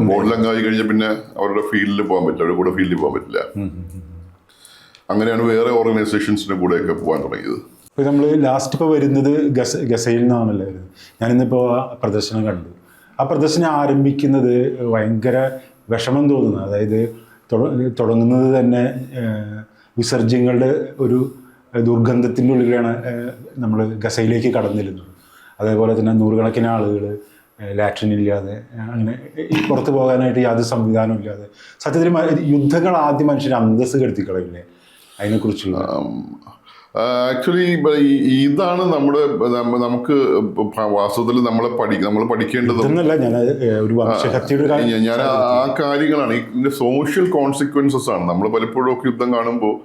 ബോർഡിലംഗമായി കഴിഞ്ഞാൽ പിന്നെ അവരുടെ ഫീൽഡിൽ പോകാൻ പറ്റില്ല, അവരുടെ കൂടെ ഫീൽഡിൽ പോകാൻ പറ്റില്ല. അങ്ങനെയാണ് വേറെ ഓർഗനൈസേഷൻസിന്റെ കൂടെയൊക്കെ പോകാൻ തുടങ്ങിയത്. ഇപ്പോൾ നമ്മൾ ലാസ്റ്റ് ഇപ്പോൾ വരുന്നത് ഗസയിൽ നിന്നാണല്ലോ വരുന്നത്. ഞാനിന്നിപ്പോൾ പ്രദർശനം കണ്ടു. ആ പ്രദർശനം ആരംഭിക്കുന്നത് ഭയങ്കര വിഷമം തോന്നുന്നു. അതായത് തുടങ്ങുന്നത് തന്നെ വിസർജ്യങ്ങളുടെ ഒരു ദുർഗന്ധത്തിൻ്റെ ഉള്ളിലാണ് നമ്മൾ ഗസയിലേക്ക് കടന്നിരുന്നത്. അതേപോലെ തന്നെ നൂറുകണക്കിന് ആളുകൾ ലാട്രിൻ ഇല്ലാതെ അങ്ങനെ പുറത്ത് പോകാനായിട്ട് യാതൊരു സംവിധാനവും ഇല്ലാതെ സത്യത്തിൽ യുദ്ധങ്ങൾ ആദ്യം മനുഷ്യന് അന്തസ്സ് കെടുത്തിക്കളയില്ലേ? അതിനെക്കുറിച്ചുള്ള ആക്ച്വലി ഇതാണ് നമുക്ക് വാസ്തവത്തിൽ നമ്മൾ പഠിക്കേണ്ടത്. ഞാൻ ആ കാര്യങ്ങളാണ് ഇതിന്റെ സോഷ്യൽ കോൺസിക്വൻസസ് ആണ്. നമ്മൾ പലപ്പോഴും ഒക്കെ യുദ്ധം കാണുമ്പോൾ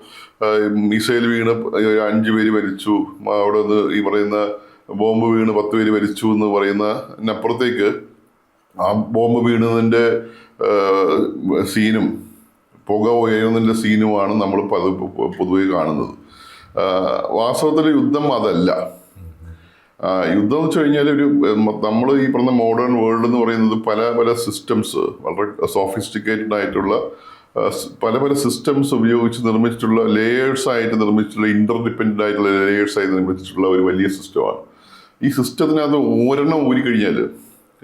മിസൈൽ വീണ് 5 പേര് മരിച്ചു, അവിടെ നിന്ന് ഈ പറയുന്ന ബോംബ് വീണ് 10 പേര് മരിച്ചു എന്ന് പറയുന്നതിനപ്പുറത്തേക്ക് ആ ബോംബ് വീണതിന്റെ സീനും പുക ഉയരുന്നതിന്റെ സീനുമാണ് നമ്മൾ പൊതുവെ കാണുന്നത്. വാസ്തവത്തിൽ യുദ്ധം അതല്ല. യുദ്ധം എന്ന് വെച്ച് കഴിഞ്ഞാൽ നമ്മൾ ഈ പറഞ്ഞ മോഡേൺ വേൾഡ് എന്ന് പറയുന്നത് പല സിസ്റ്റംസ്, വളരെ സോഫിസ്റ്റിക്കേറ്റഡ് ആയിട്ടുള്ള പല സിസ്റ്റംസ് ഉപയോഗിച്ച് നിർമ്മിച്ചിട്ടുള്ള ലേയേഴ്സ് ആയിട്ട് നിർമ്മിച്ചിട്ടുള്ള ഇന്റർഡിപെൻഡന്റ് ആയിട്ടുള്ള ലേയേഴ്സ് ആയി നിർമ്മിച്ചിട്ടുള്ള ഒരു വലിയ സിസ്റ്റമാണ്. ഈ സിസ്റ്റത്തിനകത്ത് ഒരെണ്ണം ഊരിക്കഴിഞ്ഞാൽ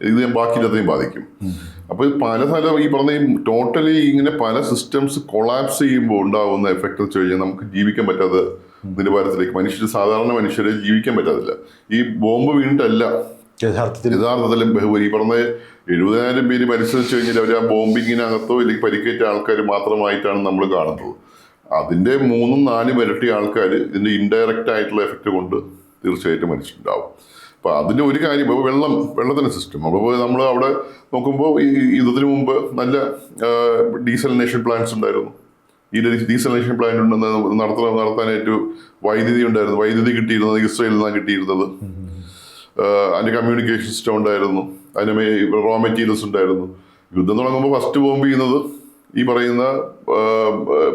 ഇത് ബാക്കിയില്ലാത്തതിനെ ബാധിക്കും. അപ്പോൾ പല സ്ഥലം ഈ പറഞ്ഞ ടോട്ടലി ഇങ്ങനെ പല സിസ്റ്റംസ് കൊളാപ്സ് ചെയ്യുമ്പോൾ ഉണ്ടാകുന്ന എഫക്റ്റ് വെച്ച് കഴിഞ്ഞാൽ നമുക്ക് ജീവിക്കാൻ പറ്റാത്ത നിലവാരത്തിലേക്ക് സാധാരണ മനുഷ്യരെ ജീവിക്കാൻ പറ്റാതില്ല. ഈ ബോംബ് വീണിട്ടല്ല യഥാർത്ഥത്തിൽ ഈ പറഞ്ഞ 70,000 പേര് മരിച്ചു കഴിഞ്ഞാൽ അവർ ആ ബോംബിങ്ങിനകത്തോ അല്ലെങ്കിൽ പരിക്കേറ്റ ആൾക്കാർ മാത്രമായിട്ടാണ് നമ്മൾ കാണുന്നത്. അതിൻ്റെ 3-4 ഇരട്ടി ആൾക്കാർ ഇതിൻ്റെ ഇൻഡയറക്റ്റ് ആയിട്ടുള്ള എഫക്റ്റ് കൊണ്ട് തീർച്ചയായിട്ടും മരിച്ചിട്ടുണ്ടാവും. അപ്പോൾ അതിൻ്റെ ഒരു കാര്യം ഇപ്പോൾ വെള്ളത്തിൻ്റെ സിസ്റ്റം. അപ്പോൾ നമ്മൾ അവിടെ നോക്കുമ്പോൾ ഈ യുദ്ധത്തിന് മുമ്പ് നല്ല ഡീസലിനേഷൻ പ്ലാന്റ്സ് ഉണ്ടായിരുന്നു. ഈ ഡീസലിനേഷൻ പ്ലാന്റ് നടത്താനായിട്ട് വൈദ്യുതി ഉണ്ടായിരുന്നു. വൈദ്യുതി കിട്ടിയിരുന്നത് ഇസ്രയേലിൽ നിന്നാണ് കിട്ടിയിരുന്നത്. അതിൻ്റെ കമ്മ്യൂണിക്കേഷൻ സിസ്റ്റം ഉണ്ടായിരുന്നു. അതിന് റോ മെറ്റീരിയൽസ് ഉണ്ടായിരുന്നു. യുദ്ധം തുടങ്ങുമ്പോൾ ഫസ്റ്റ് ബോംബ് ചെയ്യുന്നത് ഈ പറയുന്ന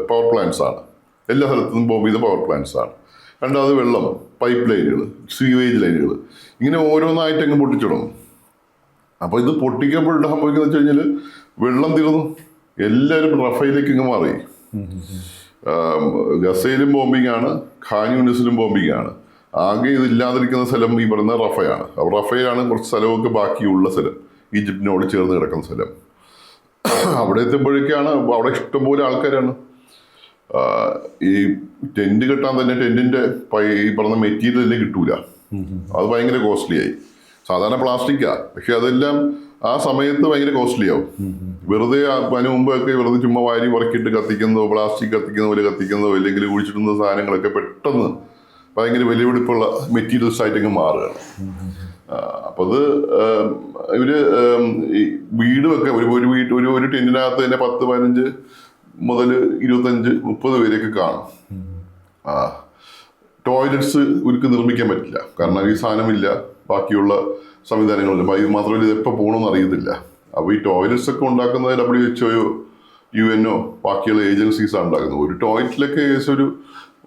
പവർ പ്ലാന്റ്സ് ആണ്. എല്ലാ സ്ഥലത്തും ബോംബ് ചെയ്ത പവർ പ്ലാന്റ്സ് ആണ്. രണ്ടാമത് വെള്ളം, പൈപ്പ് ലൈനുകൾ, സ്വീവേജ് ലൈനുകൾ, ഇങ്ങനെ ഓരോന്നായിട്ട് അങ്ങ് പൊട്ടിച്ചിടണം. അപ്പോൾ ഇത് പൊട്ടിക്കുമ്പോൾ സംഭവിക്കുന്നത് വെച്ച് കഴിഞ്ഞാൽ വെള്ളം തീർന്നു, എല്ലാവരും റഫയിലേക്ക് ഇങ്ങ് മാറി. ഗസയിലും ബോംബിംഗ് ആണ്, ഖാൻ യൂണിസിലും ബോംബിംഗ് ആണ്. ആകെ ഇതില്ലാതിരിക്കുന്ന സ്ഥലം ഈ പറയുന്ന റഫയാണ്. അപ്പോൾ റഫയിലാണ് കുറച്ച് സ്ഥലമൊക്കെ ബാക്കിയുള്ള സ്ഥലം, ഈജിപ്തിനോട് ചേർന്ന് കിടക്കുന്ന സ്ഥലം. അവിടെ എത്തുമ്പോഴേക്കാണ് അവിടെ ഇഷ്ടംപോലെ ആൾക്കാരാണ്. ഈ ടെന്റ് കെട്ടാൻ തന്നെ ടെന്റിന്റെ ഈ പറഞ്ഞ മെറ്റീരിയൽ തന്നെ കിട്ടൂല. അത് ഭയങ്കര കോസ്റ്റ്ലി ആയി. സാധാരണ പ്ലാസ്റ്റിക്കാ, പക്ഷെ അതെല്ലാം ആ സമയത്ത് ഭയങ്കര കോസ്റ്റ്ലി ആവും. വെറുതെ അതിന് മുമ്പൊക്കെ വെറുതെ ചുമ്മാ വാരി ഉറക്കിയിട്ട് കത്തിക്കുന്നതോ പ്ലാസ്റ്റിക് കത്തിക്കുന്ന പോലെ കത്തിക്കുന്നതോ അല്ലെങ്കിൽ കുഴിച്ചിടുന്ന സാധനങ്ങളൊക്കെ പെട്ടെന്ന് ഭയങ്കര വിലപിടിപ്പുള്ള മെറ്റീരിയൽസ് ആയിട്ടൊക്കെ മാറുകയാണ്. അപ്പൊ അത് ഇവര് ഈ വീടുമൊക്കെ ഒരു ടെന്റിനകത്ത് തന്നെ 10-15 മുതൽ 25-30 പേരൊക്കെ കാണും. ടോയ്ലറ്റ്സ് ഇവർക്ക് നിർമ്മിക്കാൻ പറ്റില്ല, കാരണം ഈ സാധനമില്ല, ബാക്കിയുള്ള സംവിധാനങ്ങളില്ല. ഇത് മാത്രമല്ല, ഇത് എപ്പോൾ പോകണമെന്ന് അറിയത്തില്ല. അപ്പോൾ ഈ ടോയ്ലറ്റ്സ് ഒക്കെ ഉണ്ടാക്കുന്നത് WHO, UNO ബാക്കിയുള്ള ഏജൻസീസാണ് ഉണ്ടാക്കുന്നത്. ഒരു ടോയ്ലറ്റിലൊക്കെ ഏകദേശം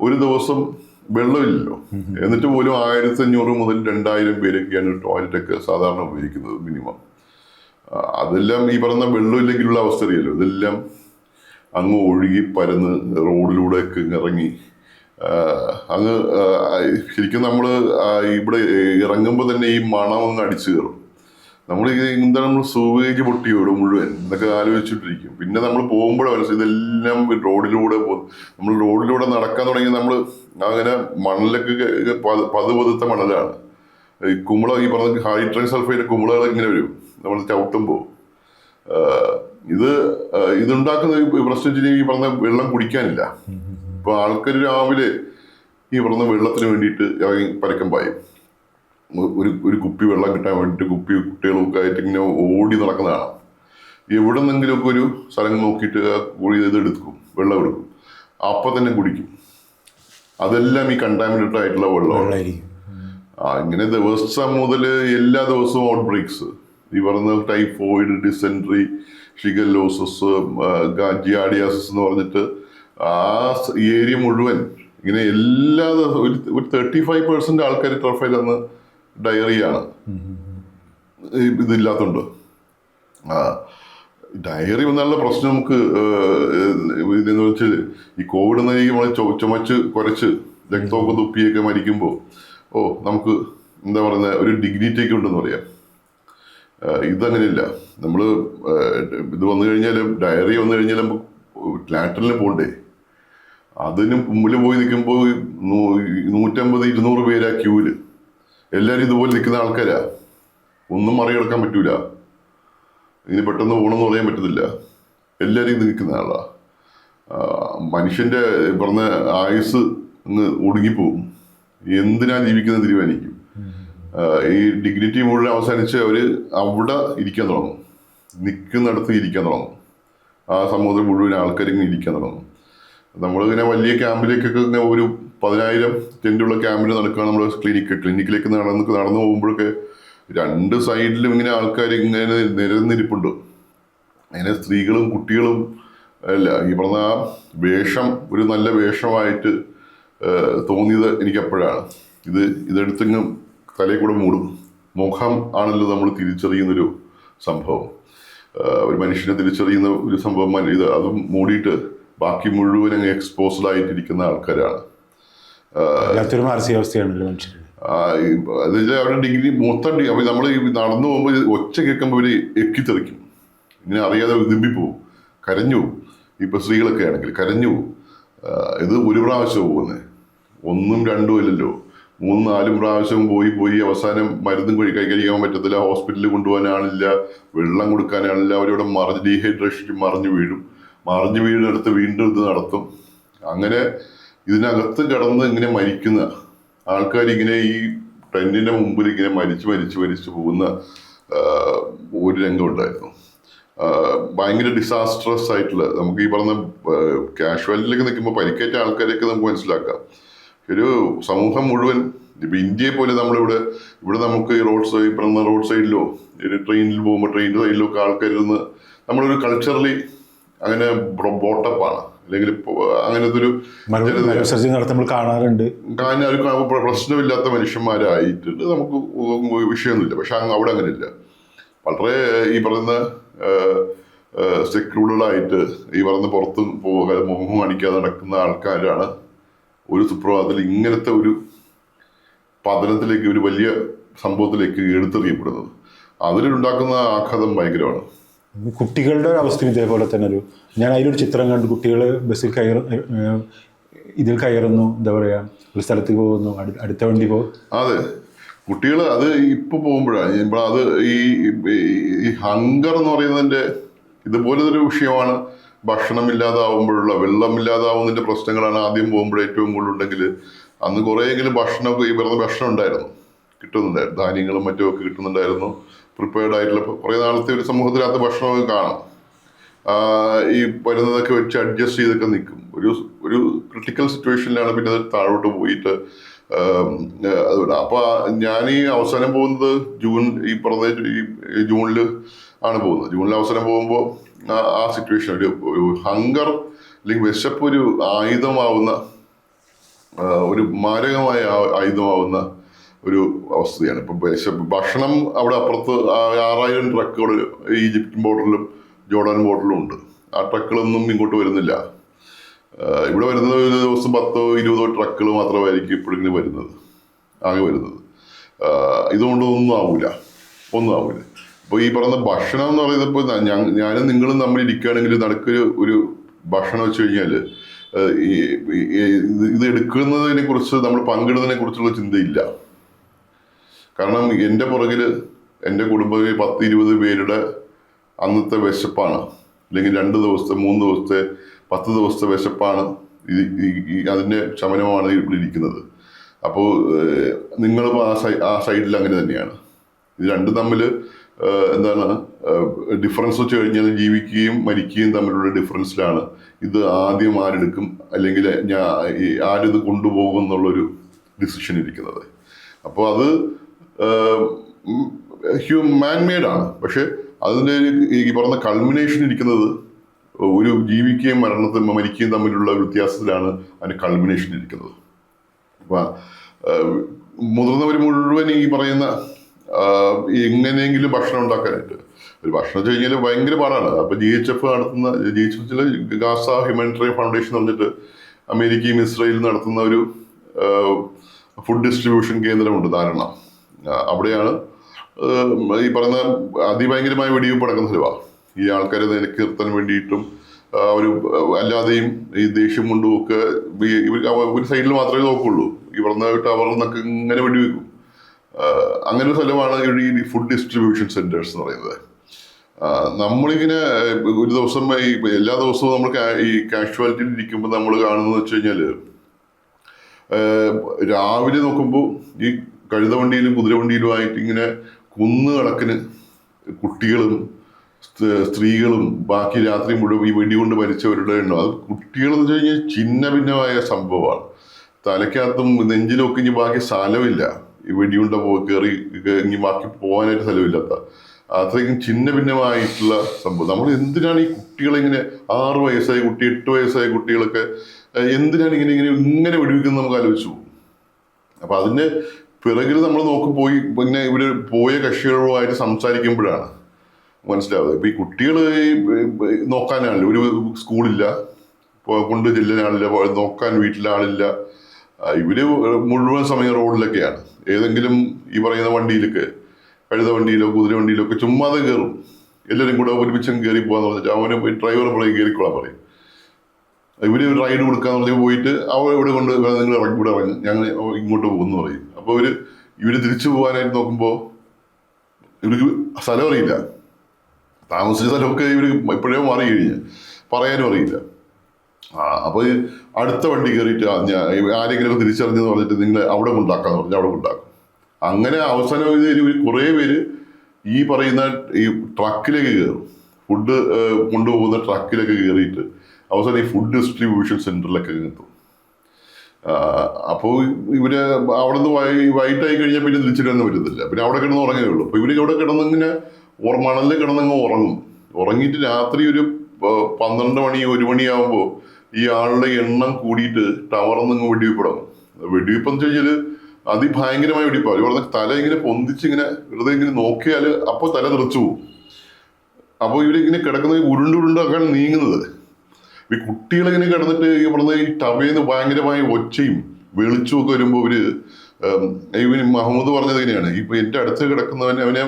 ഒരു ദിവസം വെള്ളമില്ലല്ലോ. എന്നിട്ട് പോലും 1500 മുതൽ 2000 പേരൊക്കെയാണ് ടോയ്ലറ്റൊക്കെ സാധാരണ ഉപയോഗിക്കുന്നത് മിനിമം. അതെല്ലാം ഈ പറയുന്ന വെള്ളമില്ലെങ്കിലുള്ള അവസ്ഥ അറിയാലോ. ഇതെല്ലാം അങ്ങ് ഒഴുകി പരന്ന് റോഡിലൂടെ ഒക്കെ ഇറങ്ങി അങ്ങ് ശരിക്കും നമ്മൾ ഇവിടെ ഇറങ്ങുമ്പോൾ തന്നെ ഈ മണം അങ്ങ് അടിച്ചു കയറും. നമ്മൾ എന്താണ് നമ്മൾ സൂവേജ് പൊട്ടിയോടും മുഴുവൻ എന്നൊക്കെ ആലോചിച്ചിട്ടിരിക്കും. പിന്നെ നമ്മൾ പോകുമ്പോഴേ മനസ്സിലായി ഇതെല്ലാം റോഡിലൂടെ പോകും. നമ്മൾ റോഡിലൂടെ നടക്കാൻ തുടങ്ങി നമ്മൾ അങ്ങനെ മണലൊക്കെ പതുപതുത്ത മണലാണ്. ഈ കുമ്പള ഈ പറഞ്ഞ ഹൈഡ്രജൻ സൾഫൈഡ് കുമ്പളകൾ ഇങ്ങനെ വരും നമ്മൾ ചവിട്ടുമ്പോൾ. ഇതുണ്ടാക്കുന്ന പ്രശ്നം ഈ പറഞ്ഞ വെള്ളം കുടിക്കാനില്ല. ഇപ്പൊ ആൾക്കാർ രാവിലെ ഈ പറഞ്ഞ വെള്ളത്തിന് വേണ്ടിയിട്ട് ഇറങ്ങി പരക്കം പായും. ഒരു കുപ്പി വെള്ളം കിട്ടാൻ വേണ്ടിയിട്ട് കുട്ടികളൊക്കെ ആയിട്ട് ഇങ്ങനെ ഓടി നടക്കുന്നതാണ്. എവിടെ നിന്നെങ്കിലുമൊക്കെ ഒരു സ്ഥലം നോക്കിയിട്ട് എടുക്കും, വെള്ളം എടുക്കും, അപ്പം തന്നെ കുടിക്കും. അതെല്ലാം ഈ കണ്ടാമിനേറ്റഡ് ആയിട്ടുള്ള വെള്ളമാണ്. ഇങ്ങനെ ദിവസം മുതൽ എല്ലാ ദിവസവും ഔട്ട് ബ്രേക്സ്, ഈ പറഞ്ഞ ടൈഫോയിഡ്, ഡിസെൻട്രി, ഷിഗല്ലോസിസ്, ജിയാഡിയാസിസ് എന്ന് പറഞ്ഞിട്ട് ആ ഏരിയ മുഴുവൻ ഇങ്ങനെ എല്ലാ ഒരു 35% ആൾക്കാർ ടർഫയിൽ അന്ന് ഡയറിയാണ്. ഇതില്ലാത്തതുണ്ട്. ഡയറി വന്നുള്ള പ്രശ്നം നമുക്ക് ഇതെന്ന് വെച്ചാൽ ഈ കോവിഡ് നമ്മൾ ചുമച്ച് കുരച്ച് രക്തമൊക്കെ തുപ്പിയൊക്കെ മരിക്കുമ്പോൾ നമുക്ക് എന്താ പറയുന്നത് ഒരു ഡിഗ്നിറ്റി ഒക്കെ ഉണ്ടെന്ന് പറയാം. ഇതങ്ങനെയില്ല. നമ്മൾ ഇത് വന്നു കഴിഞ്ഞാലും ഡയറി വന്നു കഴിഞ്ഞാൽ നമുക്ക് ലാറ്ററിന് പോകണ്ടേ. അതിന് മുമ്പിൽ പോയി നിൽക്കുമ്പോൾ 150-200 പേരാ ക്യൂവില്. എല്ലാവരും ഇതുപോലെ നിൽക്കുന്ന ആൾക്കാരാ. ഒന്നും മറികടക്കാൻ പറ്റൂല. ഇനി പെട്ടെന്ന് പോകണമെന്ന് പറയാൻ പറ്റത്തില്ല. എല്ലാവരും ഇത് നിൽക്കുന്ന ആളാ. മനുഷ്യന്റെ പറഞ്ഞ ആയുസ് അങ്ങ് ഒടുങ്ങിപ്പോവും. എന്തിനാ ജീവിക്കുന്നത് തീരുമാനിക്കും. ഈ ഡിഗ്നിറ്റി മുഴുവൻ അവസാനിച്ച് അവര് അവിടെ ഇരിക്കാൻ തുടങ്ങും, നിൽക്കുന്നിടത്ത് ഇരിക്കാൻ തുടങ്ങും. ആ സമൂഹത്തിൽ മുഴുവൻ ആൾക്കാരിങ്ങനെ ഇരിക്കാൻ തുടങ്ങും. നമ്മളിങ്ങനെ വലിയ ക്യാമ്പിലേക്കൊക്കെ ഇങ്ങനെ ഒരു 10,000 ടെന്റുള്ള ക്യാമ്പിൽ നടക്കുകയാണ്. നമ്മൾ ക്ലിനിക്കിലേക്ക് നടന്നു പോകുമ്പോഴൊക്കെ 2 സൈഡിലും ഇങ്ങനെ ആൾക്കാർ ഇങ്ങനെ നിരന്നിരിപ്പുണ്ട്. അങ്ങനെ സ്ത്രീകളും കുട്ടികളും അല്ല. ഈ പറഞ്ഞ ആ വേഷം ഒരു നല്ല വേഷമായിട്ട് തോന്നിയത് എനിക്കപ്പോഴാണ്. ഇതെടുത്തിങ്ങ് തലയിൽ കൂടെ മൂടും. മുഖം ആണല്ലോ നമ്മൾ തിരിച്ചറിയുന്നൊരു സംഭവം. ഒരു മനുഷ്യനെ തിരിച്ചറിയുന്ന ഒരു സംഭവം. അതും മൂടിയിട്ട് ബാക്കി മുഴുവൻ അങ്ങ് എക്സ്പോസ്ഡ് ആയിട്ടിരിക്കുന്ന ആൾക്കാരാണ്. മാനസികാവസ്ഥയാണല്ലോ മനുഷ്യർ. അവരുടെ ഡിഗ്രി മൊത്തം അപ്പൊ നമ്മൾ നടന്നു പോകുമ്പോൾ ഒച്ച കേൾക്കുമ്പോൾ ഇവര് എക്കിത്തെറിക്കും. ഇങ്ങനെ അറിയാതെ വിതുമ്പിപ്പോവും, കരഞ്ഞു പോവും. ഇപ്പൊ സ്ത്രീകളൊക്കെ ആണെങ്കിൽ കരഞ്ഞു പോവും. ഇത് ഒരു പ്രാവശ്യം പോകുന്നത്, 1ഉം 2ഉം അല്ലല്ലോ, 3-4 പ്രാവശ്യം പോയി അവസാനം മരുന്നും കഴിക്കാൻ പറ്റത്തില്ല. ഹോസ്പിറ്റലിൽ കൊണ്ടുപോകാൻ ആളില്ല, വെള്ളം കൊടുക്കാനാളില്ല. അവരവിടെ ഡീഹൈഡ്രേഷൻ മറിഞ്ഞു വീഴുന്നിടത്ത് വീണ്ടും ഇത് നടത്തും. അങ്ങനെ ഇതിനകത്ത് കിടന്ന് ഇങ്ങനെ മരിക്കുന്ന ആൾക്കാർ ഇങ്ങനെ ഈ ടെന്റിന്റെ മുമ്പിൽ ഇങ്ങനെ മരിച്ചു പോകുന്ന ഒരു രംഗം ഉണ്ടായിരുന്നു. ഭയങ്കര ഡിസാസ്ട്രസ് ആയിട്ടുള്ള, നമുക്ക് ഈ പറഞ്ഞ കാഷ്വാലിറ്റിയിലേക്ക് നിൽക്കുമ്പോൾ പരിക്കേറ്റ ആൾക്കാരെയൊക്കെ നമുക്ക് മനസ്സിലാക്കാം. ഒരു സമൂഹം മുഴുവൻ ഇപ്പൊ ഇന്ത്യയെ പോലെ ഇവിടെ നമുക്ക് ഈ റോഡ് സൈഡിലോ ട്രെയിനിൽ പോകുമ്പോൾ ട്രെയിനിന്റെ സൈഡിലോ ഒക്കെ ആൾക്കാരിരുന്ന് നമ്മളൊരു കൾച്ചറലി അങ്ങനെ ബോട്ടപ്പാണ്. അല്ലെങ്കിൽ അങ്ങനത്തെ ഒരു നമ്മൾ കാണാറുണ്ട്. പ്രശ്നമില്ലാത്ത മനുഷ്യന്മാരായിട്ടുണ്ട്. നമുക്ക് വിഷയമൊന്നുമില്ല. പക്ഷെ അവിടെ അങ്ങനെയില്ല. വളരെ ഈ പറയുന്ന സെക്യൂർഡായിട്ട് ഈ പറയുന്ന പുറത്ത് മുഖം കാണിക്കാതെ നടക്കുന്ന ആൾക്കാരാണ് ഒരു സുപ്രഭാതത്തിൽ ഇങ്ങനത്തെ ഒരു പതനത്തിലേക്ക്, ഒരു വലിയ സംഭവത്തിലേക്ക് എടുത്തെറിയപ്പെടുന്നത്. അതിലുണ്ടാക്കുന്ന ആഘാതം ഭയങ്കരമാണ്. കുട്ടികളുടെ ഒരു അവസ്ഥയും ഇതേപോലെ തന്നെ ഞാൻ അതിലൊരു ചിത്രം കണ്ടു. കുട്ടികൾ ബസ്സിൽ ഇതിൽ കയറുന്നു, എന്താ പറയാ, ഒരു സ്ഥലത്ത് പോകുന്നു, അടുത്ത വണ്ടി പോകും. അതെ, കുട്ടികൾ അത് ഇപ്പൊ പോകുമ്പോഴാണ് അത് ഈ ഹങ്കർ എന്ന് പറയുന്നതിന്റെ ഇതുപോലത്തെ ഒരു വിഷയമാണ്. ഭക്ഷണമില്ലാതാവുമ്പോഴുള്ള, വെള്ളമില്ലാതാവുന്നതിന്റെ പ്രശ്നങ്ങളാണ് ആദ്യം പോകുമ്പോൾ ഏറ്റവും കൂടുതൽ ഉണ്ടെങ്കിൽ. അന്ന് കുറേയെങ്കിലും ഭക്ഷണമൊക്കെ ഈ പറഞ്ഞ ഭക്ഷണം ഉണ്ടായിരുന്നു, കിട്ടുന്നുണ്ടായിരുന്നു. ധാന്യങ്ങളും മറ്റുമൊക്കെ കിട്ടുന്നുണ്ടായിരുന്നു. പ്രിപ്പയർഡ് ആയിട്ടുള്ള കുറേ നാളത്തെ ഒരു സമൂഹത്തിനകത്ത് ഭക്ഷണമൊക്കെ കാണാം. ഈ വരുന്നതൊക്കെ വെച്ച് അഡ്ജസ്റ്റ് ചെയ്തൊക്കെ നിൽക്കും. ഒരു ക്രിട്ടിക്കൽ സിറ്റുവേഷനിലാണ് പിന്നെ അത് താഴോട്ട് പോയിട്ട് അതുകൊണ്ട്. അപ്പൊ ഞാൻ ഈ അവസാനം പോകുന്നത് ജൂണിൽ ആണ് പോകുന്നത്. ജൂണിൽ അവസാനം പോകുമ്പോൾ ആ സിറ്റുവേഷൻ ഒരു ഹങ്കർ അല്ലെങ്കിൽ വിശപ്പ് ഒരു ആയുധമാവുന്ന, ഒരു മാരകമായ ആയുധമാവുന്ന ഒരു അവസ്ഥയാണ്. ഇപ്പൊ ഭക്ഷണം അവിടെ അപ്പുറത്ത് 6000 ട്രക്കുകൾ ഈജിപ്ഷ്യൻ ബോർഡറിലും ജോർഡാൻ ബോർഡറിലും ഉണ്ട്. ആ ട്രക്കുകളൊന്നും ഇങ്ങോട്ട് വരുന്നില്ല. ഇവിടെ വരുന്നത് ഒരു ദിവസം 10-20 ട്രക്കുകൾ മാത്രമായിരിക്കും ഇപ്പോഴിങ്ങനെ ആകെ വരുന്നത്. ഇതുകൊണ്ട് ഒന്നും ആവൂല. അപ്പോൾ ഈ പറയുന്ന ഭക്ഷണം എന്ന് പറയുന്നത് ഇപ്പോൾ ഞാനും നിങ്ങളും തമ്മിൽ ഇരിക്കുകയാണെങ്കിൽ നടുക്കൊരു ഒരു ഭക്ഷണം വെച്ച് കഴിഞ്ഞാൽ ഇത് എടുക്കുന്നതിനെ കുറിച്ച് നമ്മൾ പങ്കിടുന്നതിനെ കുറിച്ചുള്ള ചിന്തയില്ല. കാരണം എൻ്റെ പുറകിൽ എൻ്റെ കുടുംബത്തിൽ 10-20 പേരുടെ അന്നത്തെ വിശപ്പാണ്, അല്ലെങ്കിൽ 2 ദിവസത്തെ 3 ദിവസത്തെ 10 ദിവസത്തെ വിശപ്പാണ് അതിൻ്റെ ശമനമാണ് ഇവിടെ ഇരിക്കുന്നത്. അപ്പോൾ നിങ്ങളും ആ സൈഡിൽ അങ്ങനെ തന്നെയാണ്. ഇത് രണ്ടും തമ്മിൽ എന്താണ് ഡിഫറൻസ് വെച്ച് കഴിഞ്ഞാൽ ജീവിക്കുകയും മരിക്കുകയും തമ്മിലുള്ള ഡിഫറൻസിലാണ് ഇത് ആദ്യം ആരെടുക്കും അല്ലെങ്കിൽ ആരിത് കൊണ്ടുപോകും എന്നുള്ളൊരു ഡിസിഷൻ ഇരിക്കുന്നത്. അപ്പോൾ അത് മാൻമെയ്ഡാണ്. പക്ഷെ അതിൻ്റെ ഈ പറഞ്ഞ കൾമിനേഷൻ ഇരിക്കുന്നത് ഒരു ജീവിക്കുകയും മരിക്കുകയും തമ്മിലുള്ള വ്യത്യാസത്തിലാണ് അതിൻ്റെ കൾമിനേഷൻ ഇരിക്കുന്നത്. അപ്പം മുതിർന്നവർ മുഴുവൻ ഈ പറയുന്ന എങ്ങനെയെങ്കിലും ഭക്ഷണം ഉണ്ടാക്കാനായിട്ട്, ഒരു ഭക്ഷണം വെച്ച് കഴിഞ്ഞാൽ ഭയങ്കര പാടാണ്. അപ്പോൾ GHF നടത്തുന്ന ഗാസ ഹ്യൂമാനിറ്ററിയൻ ഫൗണ്ടേഷൻ എന്ന് പറഞ്ഞിട്ട് അമേരിക്കയും ഇസ്രായേലും നടത്തുന്ന ഒരു ഫുഡ് ഡിസ്ട്രിബ്യൂഷൻ കേന്ദ്രമുണ്ട് ധാരണ. അവിടെയാണ് ഈ പറയുന്ന അതിഭയങ്കരമായ വെടിവെപ്പ് നടക്കുന്ന സ്ഥലമാണ്. ഈ ആൾക്കാരെ നിലക്ക് നിർത്താൻ വേണ്ടിയിട്ടും ഒരു അല്ലാതെയും ഈ ദേഷ്യം കൊണ്ടുമൊക്കെ ഒരു സൈഡിൽ മാത്രമേ നോക്കുള്ളൂ. ഈ പറഞ്ഞ ടവറിൽ നിന്നൊക്കെ ഇങ്ങനെ വെടിവെക്കും. അങ്ങനെ ഒരു സ്ഥലമാണ് ഈ ഫുഡ് ഡിസ്ട്രിബ്യൂഷൻ സെന്റേഴ്സ് എന്ന് പറയുന്നത്. നമ്മളിങ്ങനെ ഒരു ദിവസം എല്ലാ ദിവസവും നമ്മൾ ഈ കാഷ്വാലിറ്റിയിൽ ഇരിക്കുമ്പോൾ നമ്മൾ കാണുന്നത് വെച്ച് കഴിഞ്ഞാൽ രാവിലെ നോക്കുമ്പോൾ ഈ കഴുതവണ്ടിയിലും കുതിരവണ്ടിയിലുമായിട്ട് ഇങ്ങനെ കണക്കിന് കുട്ടികളും സ്ത്രീകളും ബാക്കി രാത്രി മുഴുവൻ ഈ വെടികൊണ്ട് മരിച്ചവരുടെ എണ്ണം. അത് കുട്ടികളെന്ന് വെച്ച് കഴിഞ്ഞാൽ ഛിന്ന ഭിന്നമായ സംഭവമാണ്. തലയ്ക്കകത്തും നെഞ്ചിലും ഒക്കെ ഇനി ബാക്കി സ്ഥലമില്ല. ഈ വെടിയുണ്ട കയറി ഇനി ബാക്കി പോകാനായിട്ട് സ്ഥലമില്ലാത്ത അത്രയ്ക്കും ഛിന്ന ഭിന്നമായിട്ടുള്ള സംഭവം. നമ്മൾ എന്തിനാണ് ഈ കുട്ടികളിങ്ങനെ 6 വയസ്സായ കുട്ടി 8 വയസ്സായ കുട്ടികളൊക്കെ എന്തിനാണ് ഇങ്ങനെ വെടിവെക്കുന്നത് നമുക്ക് ആലോചിച്ചു പോകും. അപ്പം അതിൻ്റെ പിറകിൽ നമ്മൾ പിന്നെ ഇവർ പോയ കക്ഷികളുമായിട്ട് സംസാരിക്കുമ്പോഴാണ് മനസ്സിലാവുന്നത്. ഇപ്പം ഈ കുട്ടികൾ നോക്കാനാണല്ലോ, ഒരു സ്കൂളില്ല, കൊണ്ട് ചെല്ലാനാളില്ല, നോക്കാൻ വീട്ടിലാളില്ല. ഇവര് മുഴുവൻ സമയം റോഡിലൊക്കെയാണ്. ഏതെങ്കിലും ഈ പറയുന്ന വണ്ടിയിലൊക്കെ, കഴുത വണ്ടിയിലോ കുതിര വണ്ടിയിലോ ഒക്കെ ചുമ്മാതെ കയറും. എല്ലാവരും കൂടെ ഒരുമിച്ചും കയറി പോകാന്ന് പറഞ്ഞിട്ട് അവന് ഡ്രൈവർ പറയും കയറിക്കൊള്ളാൻ പറയും. ഇവര് റൈഡ് കൊടുക്കാന്ന് പറഞ്ഞ് പോയിട്ട് ഇവിടെ കൊണ്ട് നിങ്ങൾ ഇവിടെ ഇറങ്ങി ഞങ്ങൾ ഇങ്ങോട്ട് പോകുമെന്ന് പറയും. അപ്പോൾ ഇവര് തിരിച്ചു പോകാനായിട്ട് നോക്കുമ്പോൾ ഇവർക്ക് സ്ഥലം അറിയില്ല. താമസിച്ച സ്ഥലമൊക്കെ ഇവർ ഇപ്പോഴേ മാറി കഴിഞ്ഞ് പറയാനും അറിയില്ല. അപ്പോൾ അടുത്ത വണ്ടി കയറിയിട്ട് ആരെങ്കിലും തിരിച്ചറിഞ്ഞെന്ന് പറഞ്ഞിട്ട് നിങ്ങൾ അവിടെ കൊണ്ടാക്കാന്ന് പറഞ്ഞാൽ അവിടെ കൊണ്ടാക്കും. അങ്ങനെ അവസാനം കുറേ പേര് ഈ പറയുന്ന ഈ ട്രക്കിലേക്ക് കയറും, ഫുഡ് കൊണ്ടുപോകുന്ന ട്രക്കിലൊക്കെ കയറിയിട്ട് അവസാനം ഈ ഫുഡ് ഡിസ്ട്രിബ്യൂഷൻ സെന്ററിലൊക്കെ എത്തും. അപ്പോൾ ഇവര് അവിടെ നിന്ന് വൈകിട്ടായി കഴിഞ്ഞാൽ പിന്നെ തിരിച്ചിടാൻ പറ്റത്തില്ല. പിന്നെ അവിടെ കിടന്ന് ഉറങ്ങേ ഉള്ളൂ. അപ്പോൾ ഇവര് അവിടെ കിടന്നിങ്ങനെ മണലിൽ കിടന്നങ്ങ് ഉറങ്ങും. ഉറങ്ങിയിട്ട് രാത്രി ഒരു 12 മണി 1 മണിയാകുമ്പോൾ ഈ ആളുടെ എണ്ണം കൂടിയിട്ട് ടവറിന്ന് വെടിവെപ്പ് തുടങ്ങും. വെടിവെപ്പെന്ന് വെച്ച് കഴിഞ്ഞാൽ അതിഭയങ്കരമായ വെടിവെപ്പാണ്. അവർ പറഞ്ഞ തല ഇങ്ങനെ പൊന്തിച്ചിങ്ങനെ വെറുതെ ഇങ്ങനെ നോക്കിയാൽ അപ്പോൾ തല തെറിച്ചു പോകും. അപ്പോൾ ഇവരിങ്ങനെ കിടക്കുന്നത് ഉരുണ്ടൊക്കെയാണ് നീങ്ങുന്നത്. ഈ കുട്ടികളിങ്ങനെ കിടന്നിട്ട് ഈ പറഞ്ഞ ഈ ടവയിൽ ഭയങ്കരമായ ഒച്ചയും വെളിച്ചും ഒക്കെ വരുമ്പോൾ ഇവന് മുഹമ്മദ് പറഞ്ഞത് ഇങ്ങനെയാണ്. ഇപ്പൊ എൻ്റെ അടുത്ത് കിടക്കുന്നവന്